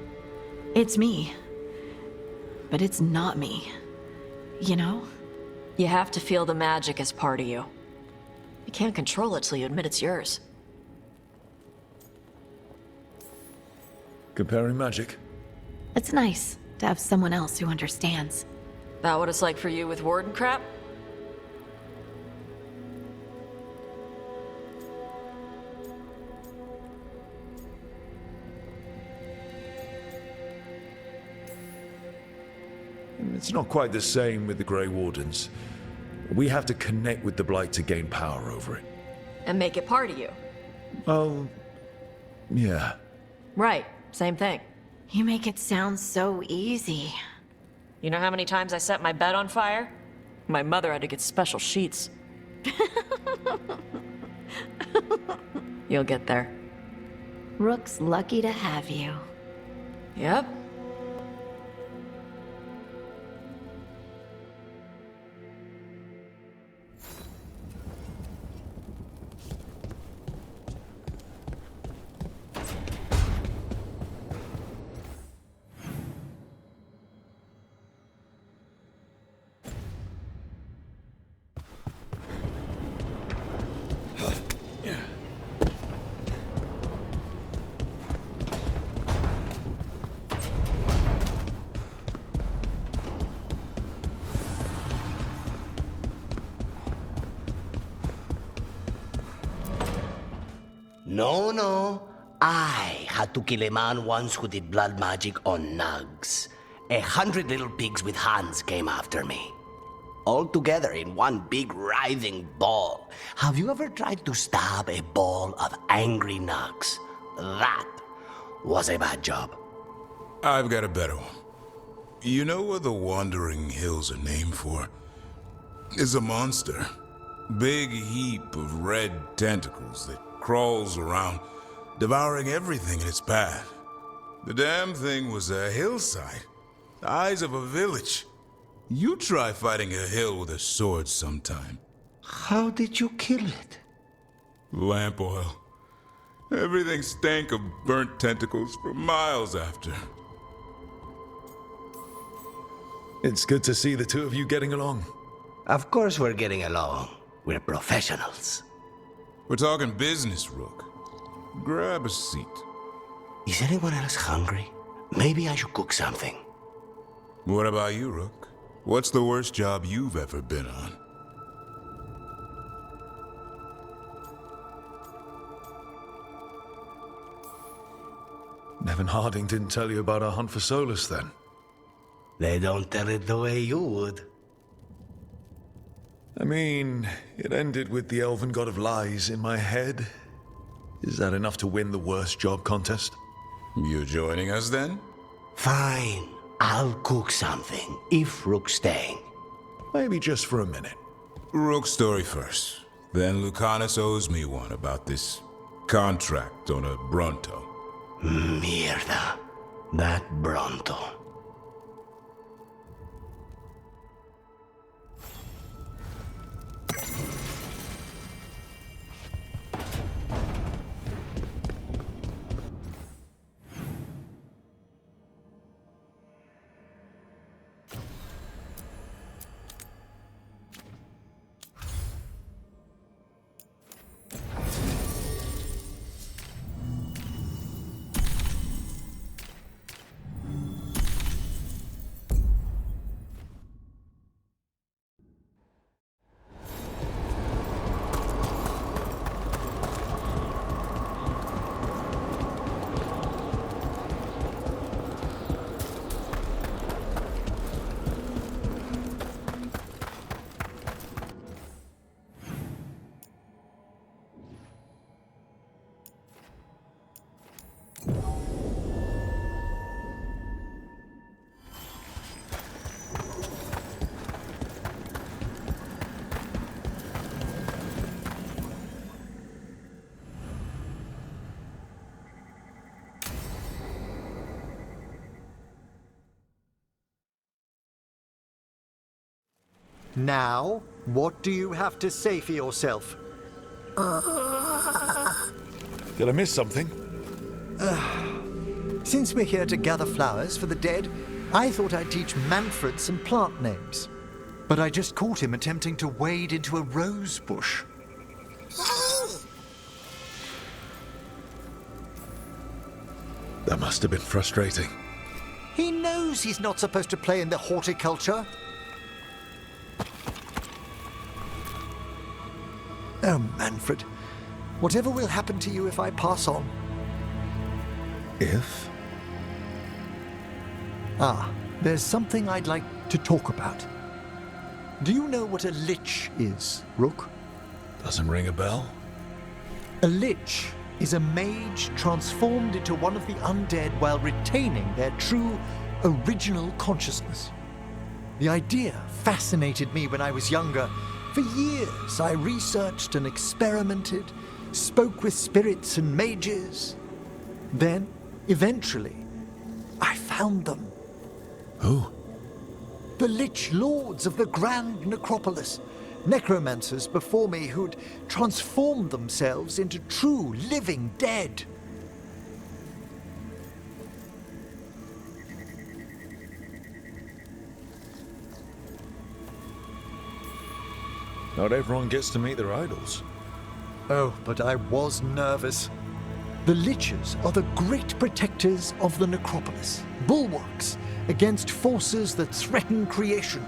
D: It's me, but it's not me. You know?
E: You have to feel the magic as part of you. You can't control it till you admit it's yours.
K: Comparing magic?
D: It's nice to have someone else who understands.
E: That what it's like for you with Warden crap?
K: It's not quite the same with the Grey Wardens. We have to connect with the Blight to gain power over it.
E: And make it part of you.
K: Oh, yeah.
E: Right, same thing.
D: You make it sound so easy.
E: You know how many times I set my bed on fire? My mother had to get special sheets. You'll get there.
D: Rook's lucky to have you.
E: Yep.
H: No. I had to kill a man once who did blood magic on nugs. 100 little pigs with hands came after me. All together in one big writhing ball. Have you ever tried to stab a ball of angry nugs? That was a bad job.
A: I've got a better one. You know what the Wandering Hills are named for? It's a monster. Big heap of red tentacles that crawls around, devouring everything in its path. The damn thing was a hillside. Eyes of a village. You try fighting a hill with a sword sometime.
H: How did you kill it?
A: Lamp oil. Everything stank of burnt tentacles for miles after.
K: It's good to see the two of you getting along.
H: Of course we're getting along. We're professionals.
A: We're talking business, Rook. Grab a seat.
H: Is anyone else hungry? Maybe I should cook something.
A: What about you, Rook? What's the worst job you've ever been on?
K: Nevin Harding didn't tell you about our hunt for Solus, then?
H: They don't tell it the way you would.
K: I mean, it ended with the elven god of lies in my head. Is that enough to win the worst job contest?
A: You joining us, then?
H: Fine. I'll cook something, if Rook's staying.
K: Maybe just for a minute.
A: Rook's story first. Then Lucanus owes me one about this contract on a Bronto.
H: Mierda. That Bronto.
P: Now, what do you have to say for yourself?
K: Did I miss something?
P: Since we're here to gather flowers for the dead, I thought I'd teach Manfred some plant names. But I just caught him attempting to wade into a rose bush.
K: That must have been frustrating.
P: He knows he's not supposed to play in the horticulture. Oh, Manfred. Whatever will happen to you if I pass on?
K: If?
P: Ah, there's something I'd like to talk about. Do you know what a lich is, Rook?
K: Doesn't ring a bell.
P: A lich is a mage transformed into one of the undead while retaining their true, original consciousness. The idea fascinated me when I was younger. For years, I researched and experimented, spoke with spirits and mages. Then, eventually, I found them.
K: Who?
P: The Lich Lords of the Grand Necropolis. Necromancers before me who'd transformed themselves into true living dead.
K: Not everyone gets to meet their idols.
P: Oh, but I was nervous. The Liches are the great protectors of the Necropolis, bulwarks against forces that threaten creation.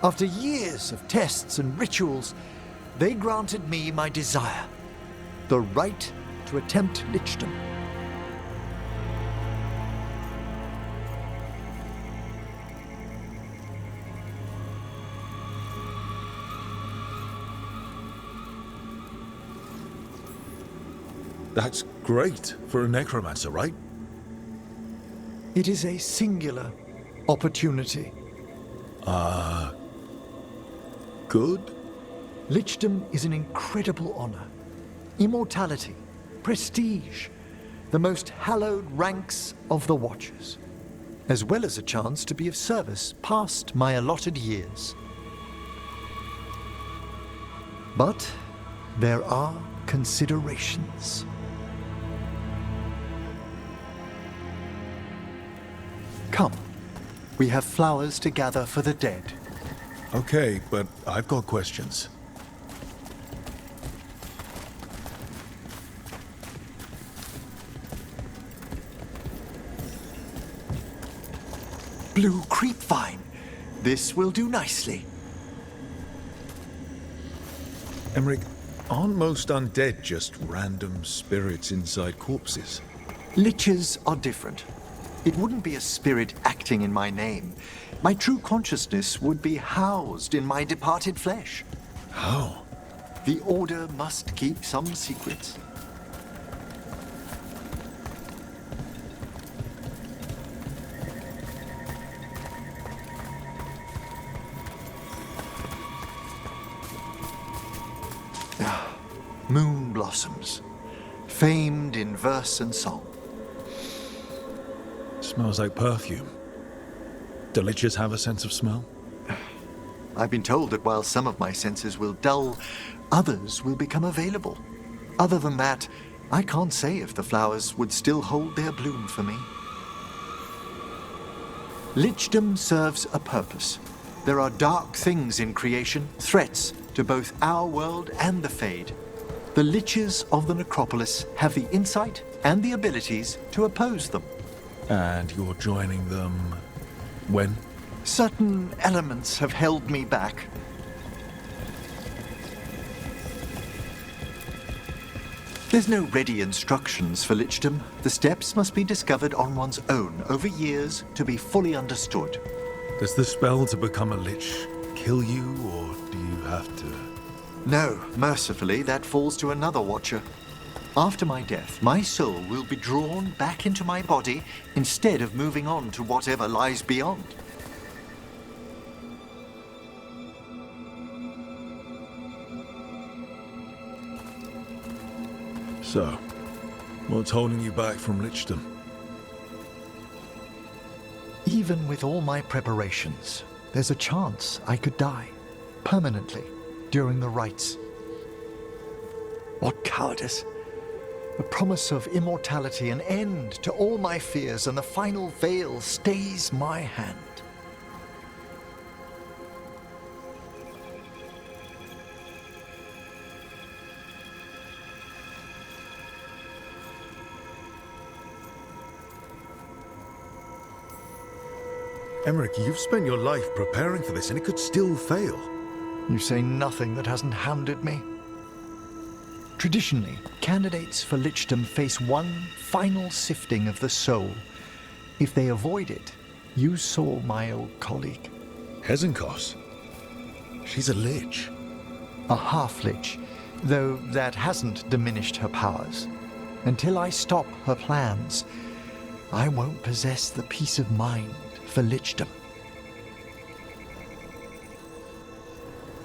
P: After years of tests and rituals, they granted me my desire, the right to attempt lichdom.
K: That's great for a necromancer, right?
P: It is a singular opportunity.
K: Good?
P: Lichdom is an incredible honor. Immortality, prestige, the most hallowed ranks of the Watchers. as well as a chance to be of service past my allotted years. But there are considerations. Come, we have flowers to gather for the dead.
K: Okay, but I've got questions.
P: Blue creepvine. This will do nicely.
K: Emmerich, aren't most undead just random spirits inside corpses?
P: Liches are different. It wouldn't be a spirit acting in my name. My true consciousness would be housed in my departed flesh.
K: How?
P: The Order must keep some secrets. Moon blossoms, famed in verse and song.
K: Smells like perfume. Do liches have a sense of smell?
P: I've been told that while some of my senses will dull, others will become available. Other than that, I can't say if the flowers would still hold their bloom for me. Lichdom serves a purpose. There are dark things in creation, threats to both our world and the Fade. The liches of the necropolis have the insight and the abilities to oppose them.
K: And you're joining them when?
P: Certain elements have held me back. There's no ready instructions for lichdom. The steps must be discovered on one's own over years to be fully understood.
K: Does the spell to become a lich kill you, or do you have to?
P: No, mercifully, that falls to another watcher. After my death, my soul will be drawn back into my body instead of moving on to whatever lies beyond.
K: So, what's holding you back from lichdom?
P: Even with all my preparations, there's a chance I could die permanently during the rites. What cowardice! The promise of immortality, an end to all my fears, and the final veil stays my hand.
K: Emmerich, you've spent your life preparing for this, and it could still fail.
P: You say nothing that hasn't hounded me. Traditionally, candidates for lichdom face one final sifting of the soul. If they avoid it, you saw my old colleague.
K: Hezenkos? She's a lich.
P: A half-lich, though that hasn't diminished her powers. Until I stop her plans, I won't possess the peace of mind for lichdom.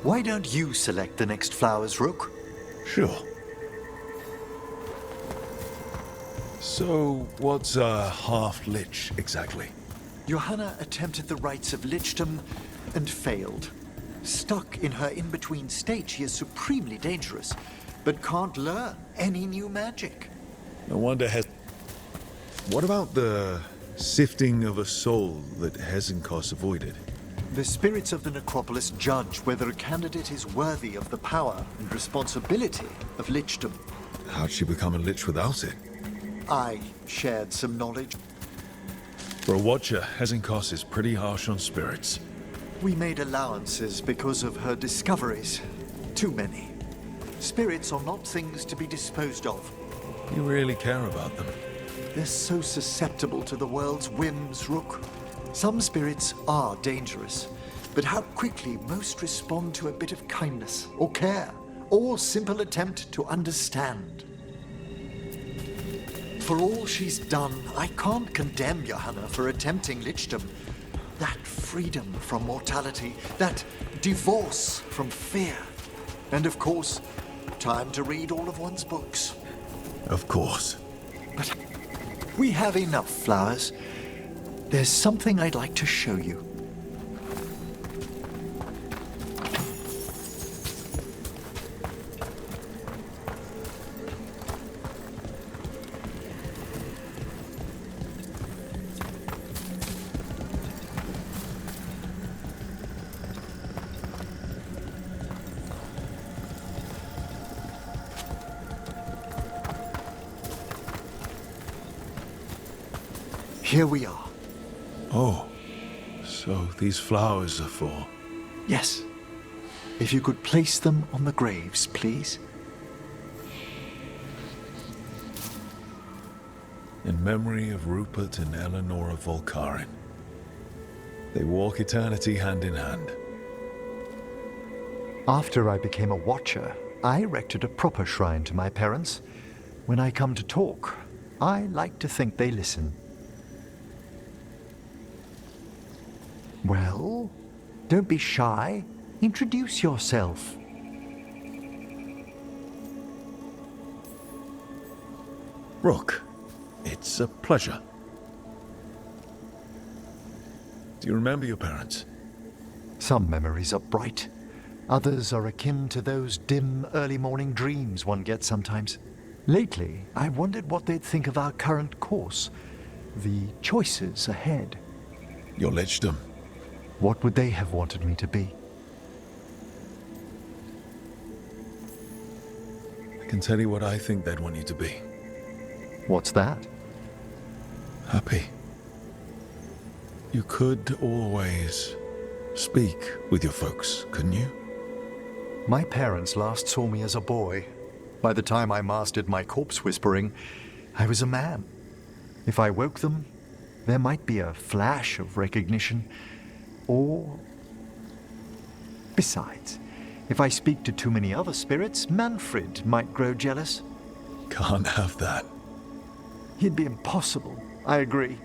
P: Why don't you select the next flowers, Rook?
K: Sure. So, what's a half-lich exactly?
P: Johanna attempted the rites of lichdom and failed. Stuck in her in-between state, she is supremely dangerous, but can't learn any new magic.
K: No wonder What about the sifting of a soul that Hezenkos avoided?
P: The spirits of the necropolis judge whether a candidate is worthy of the power and responsibility of lichdom.
K: How'd she become a lich without it?
P: I shared some knowledge.
K: For a watcher, Hezenkos is pretty harsh on spirits.
P: We made allowances because of her discoveries. Too many. Spirits are not things to be disposed of.
K: You really care about them.
P: They're so susceptible to the world's whims, Rook. Some spirits are dangerous, but how quickly most respond to a bit of kindness, or care, or simple attempt to understand. For all she's done, I can't condemn Johanna for attempting lichdom. That freedom from mortality, that divorce from fear. And of course, time to read all of one's books.
K: Of course.
P: But we have enough flowers. There's something I'd like to show you. Here we are.
K: Oh, so these flowers are for...
P: Yes. If you could place them on the graves, please.
K: In memory of Rupert and Eleanor of Volcarin. They walk eternity hand in hand.
P: After I became a watcher, I erected a proper shrine to my parents. When I come to talk, I like to think they listen. Well, don't be shy. Introduce yourself.
K: Rook, it's a pleasure. Do you remember your parents?
P: Some memories are bright. Others are akin to those dim, early morning dreams one gets sometimes. Lately, I wondered what they'd think of our current course, the choices ahead.
K: Your lichdom.
P: What would they have wanted me to be?
K: I can tell you what I think they'd want you to be.
P: What's that?
K: Happy. You could always speak with your folks, couldn't you?
P: My parents last saw me as a boy. By the time I mastered my corpse whispering, I was a man. If I woke them, there might be a flash of recognition. Or... Besides, if I speak to too many other spirits, Manfred might grow jealous.
K: Can't have that.
P: He'd be impossible. I agree.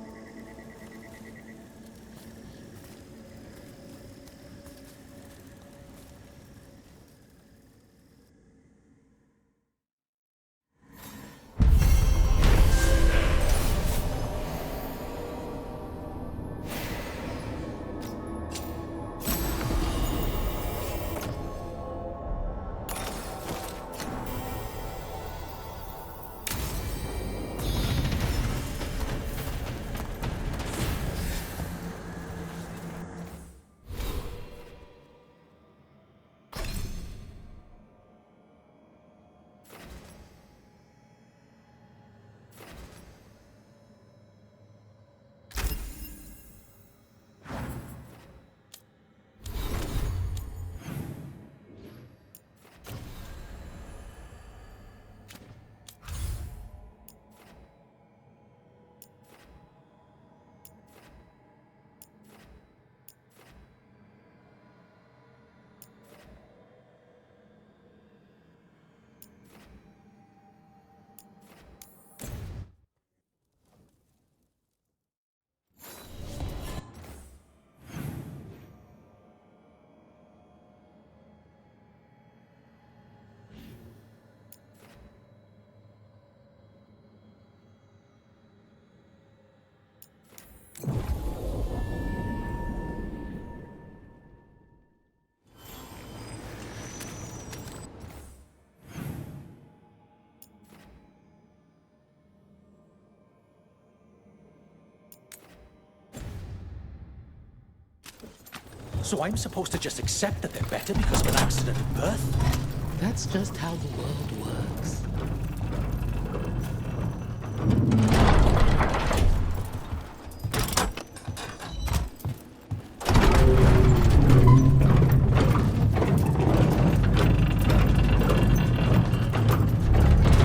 Q: So I'm supposed to just accept that they're better because of an accident at birth?
R: That's just how the world works.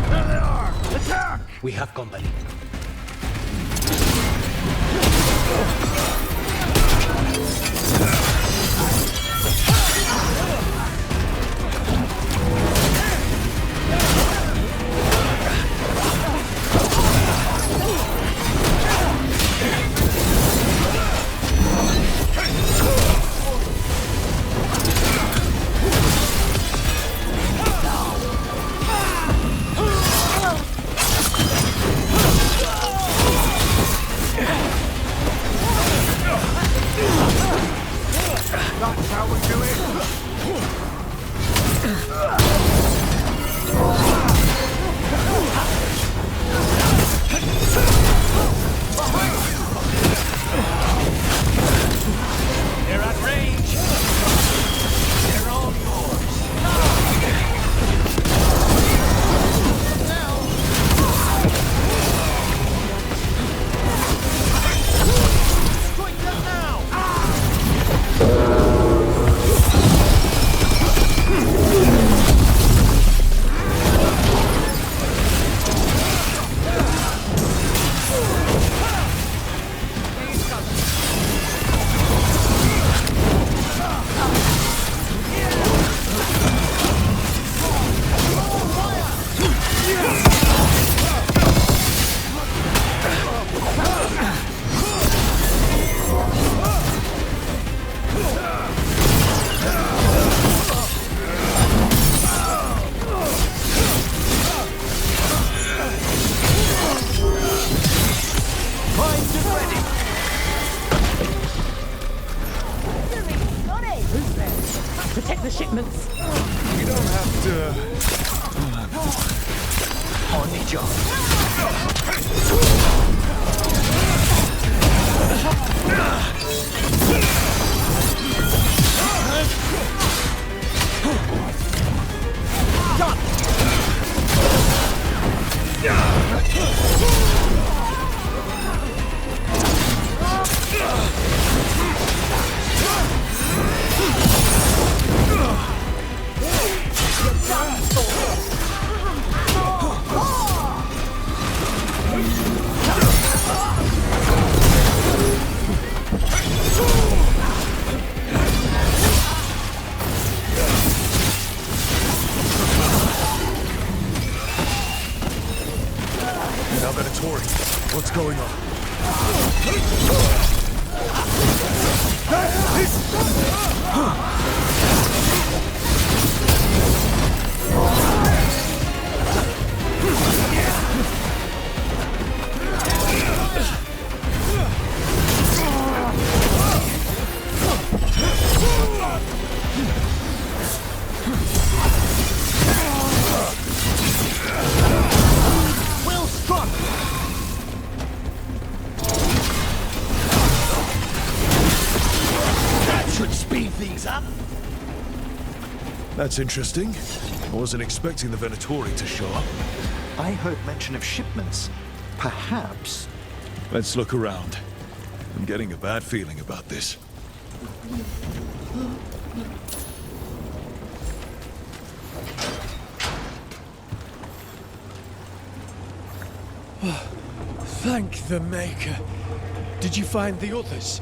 Q: There they are! Attack!
R: We have company.
H: on the job.
K: Now, Venatori, what's going on?
H: Well struck! That should speed things up.
K: That's interesting. I wasn't expecting the Venatori to show up.
P: I heard mention of shipments. Perhaps...
K: Let's look around. I'm getting a bad feeling about this.
B: Thank the Maker. Did you find the others?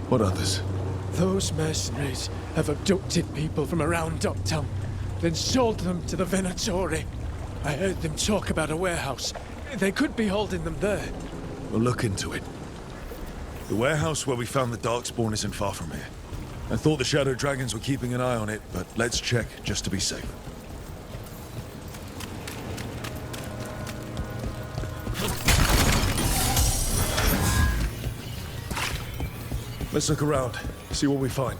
K: What others?
B: Those mercenaries have abducted people from around Docktown, then sold them to the Venatori. I heard them talk about a warehouse. They could be holding them there.
K: We'll look into it. The warehouse where we found the Darkspawn isn't far from here. I thought the Shadow Dragons were keeping an eye on it, but let's check just to be safe. Let's look around, see what we find.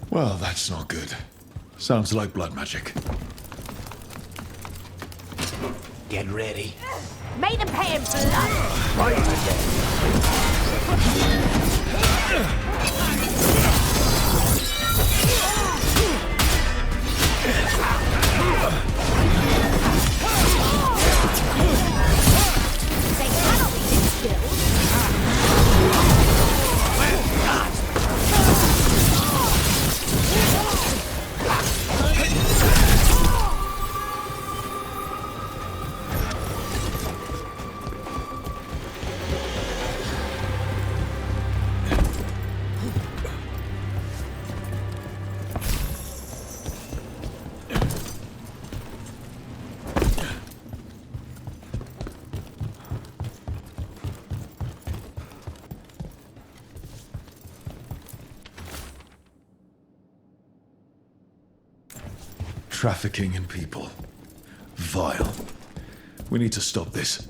K: Well, that's not good. Sounds like blood magic.
H: Get ready.
O: Made him pay in blood.
H: Right
O: They cannot be distilled.
K: Trafficking in people. Vile. We need to stop this.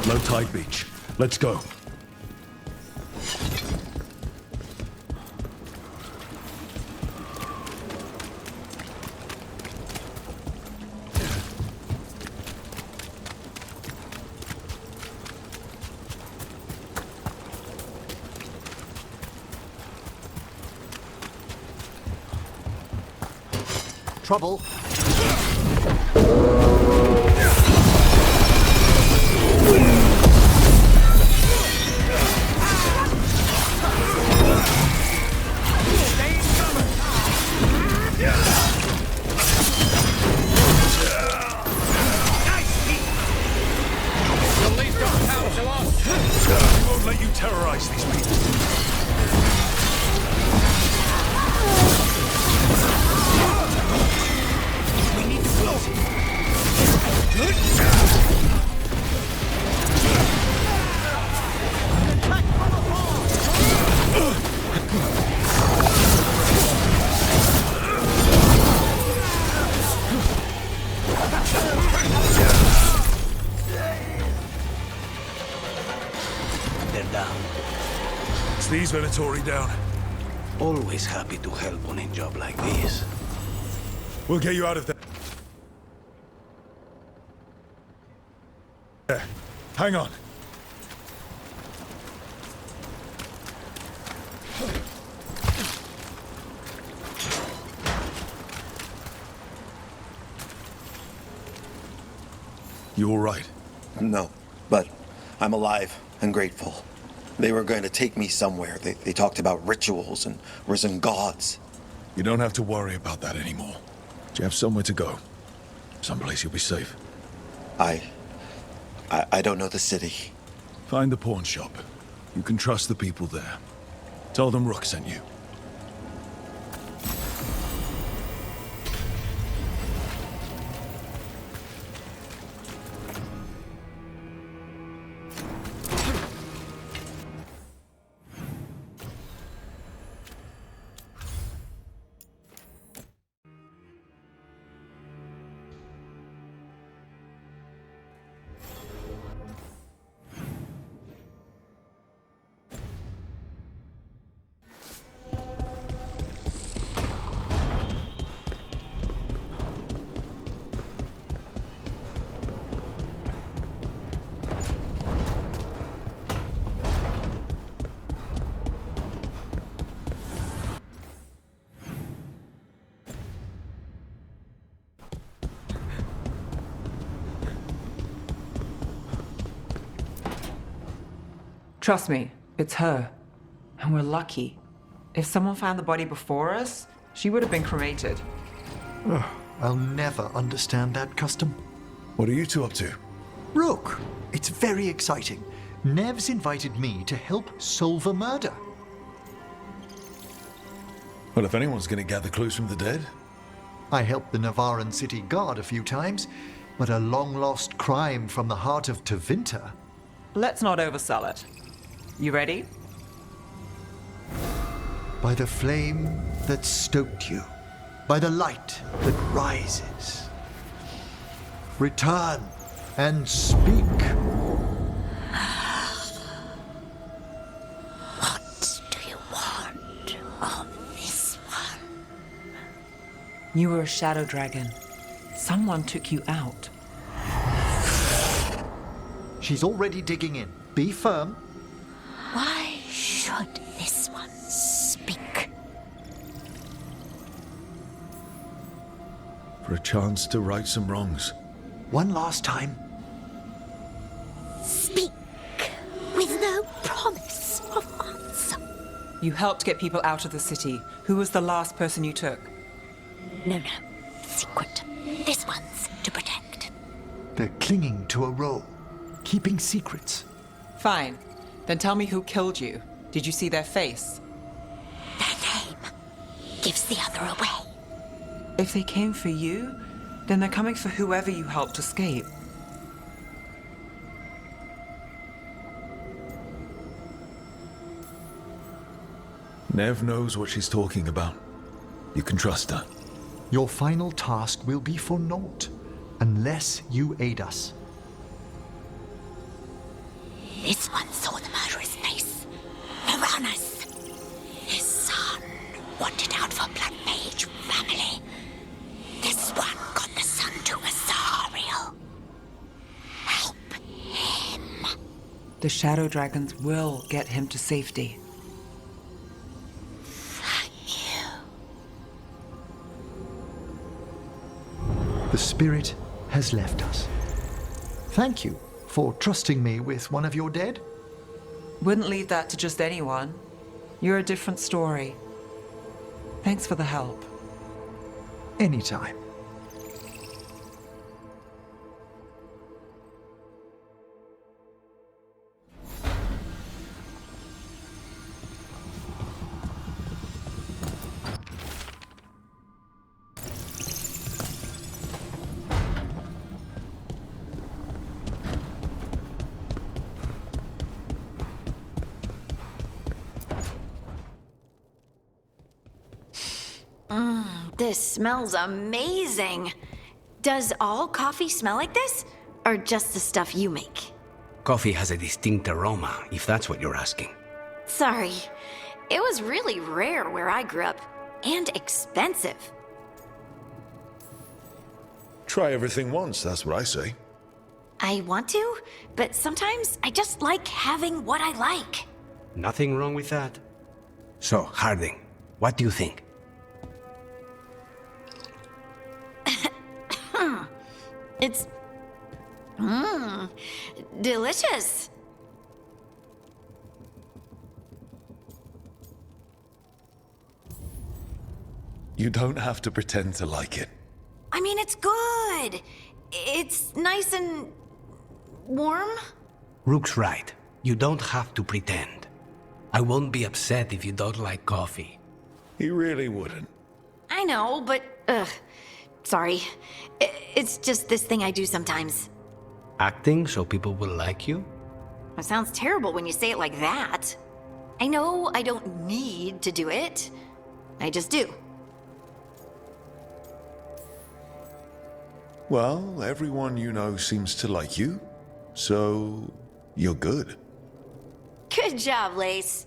K: Low tide beach. Let's go.
P: Trouble.
B: We won't let you terrorize these people. We need to close it.
R: They're down.
B: It's these Venatori down.
R: Always happy to help on a job like this.
B: We'll get you out of there. There. Hang on.
K: You all right?
S: No, but I'm alive and grateful. They were going to take me somewhere. They talked about rituals and risen gods.
K: You don't have to worry about that anymore. You have somewhere to go. Someplace you'll be safe.
S: I don't know the city.
K: Find the pawn shop. You can trust the people there. Tell them Rook sent you.
J: Trust me, it's her. And we're lucky. If someone found the body before us, she would have been cremated.
P: I'll never understand that custom.
K: What are you two up to?
P: Rook, it's very exciting. Nev's invited me to help solve a murder.
K: Well, if anyone's gonna gather clues from the dead...
P: I helped the Navaran city guard a few times, but a long-lost crime from the heart of Tevinter.
J: Let's not oversell it. You ready?
P: By the flame that stoked you, by the light that rises. Return and speak.
O: What do you want of this one?
J: You were a shadow dragon. Someone took you out.
P: She's already digging in. Be firm.
O: Why should this one speak?
K: For a chance to right some wrongs.
P: One last time.
O: Speak with no promise of answer.
J: You helped get people out of the city. Who was the last person you took?
O: No. Secret. This one's to protect.
P: They're clinging to a role, keeping secrets.
J: Fine. Then tell me who killed you. Did you see their face?
O: Their name gives the other away.
J: If they came for you, then they're coming for whoever you helped escape.
K: Nev knows what she's talking about. You can trust her.
P: Your final task will be for naught, unless you aid us.
O: This one saw the murderer's face. Piranhas. His son wanted out for Blood Mage family. This one got the son to Asariel. Help him.
J: The Shadow Dragons will get him to safety.
P: The spirit has left us. Thank you for trusting me with one of your dead.
J: Wouldn't leave that to just anyone. You're a different story. Thanks for the help.
P: Anytime.
D: This smells amazing. Does all coffee smell like this? Or just the stuff you make?
R: Coffee has a distinct aroma, if that's what you're asking.
D: Sorry. It was really rare where I grew up. And expensive.
K: Try everything once, that's what I say.
D: I want to, but sometimes I just like having what I like.
R: Nothing wrong with that. So, Harding, what do you think?
D: It's... delicious.
K: You don't have to pretend to like it.
D: I mean, it's good. It's nice and... warm?
R: Rook's right. You don't have to pretend. I won't be upset if you don't like coffee.
K: He really wouldn't.
D: I know, but... sorry. It's just this thing I do sometimes.
R: Acting so people will like you?
D: It sounds terrible when you say it like that. I know I don't need to do it. I just do.
K: Well, everyone you know seems to like you, so you're good.
D: Good job, Lace.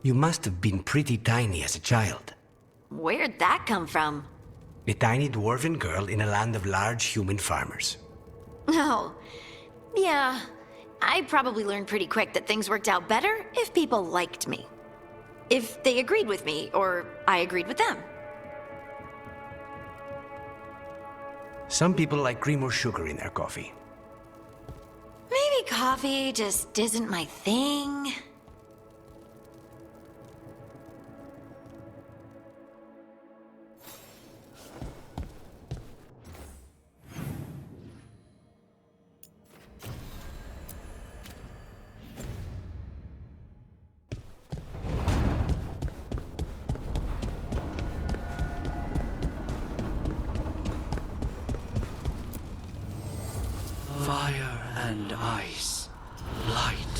R: You must have been pretty tiny as a child.
D: Where'd that come from?
R: A tiny dwarven girl in a land of large human farmers.
D: Oh, yeah. I probably learned pretty quick that things worked out better if people liked me. If they agreed with me, or I agreed with them.
R: Some people like cream or sugar in their coffee.
D: Maybe coffee just isn't my thing.
Q: Fire and ice, light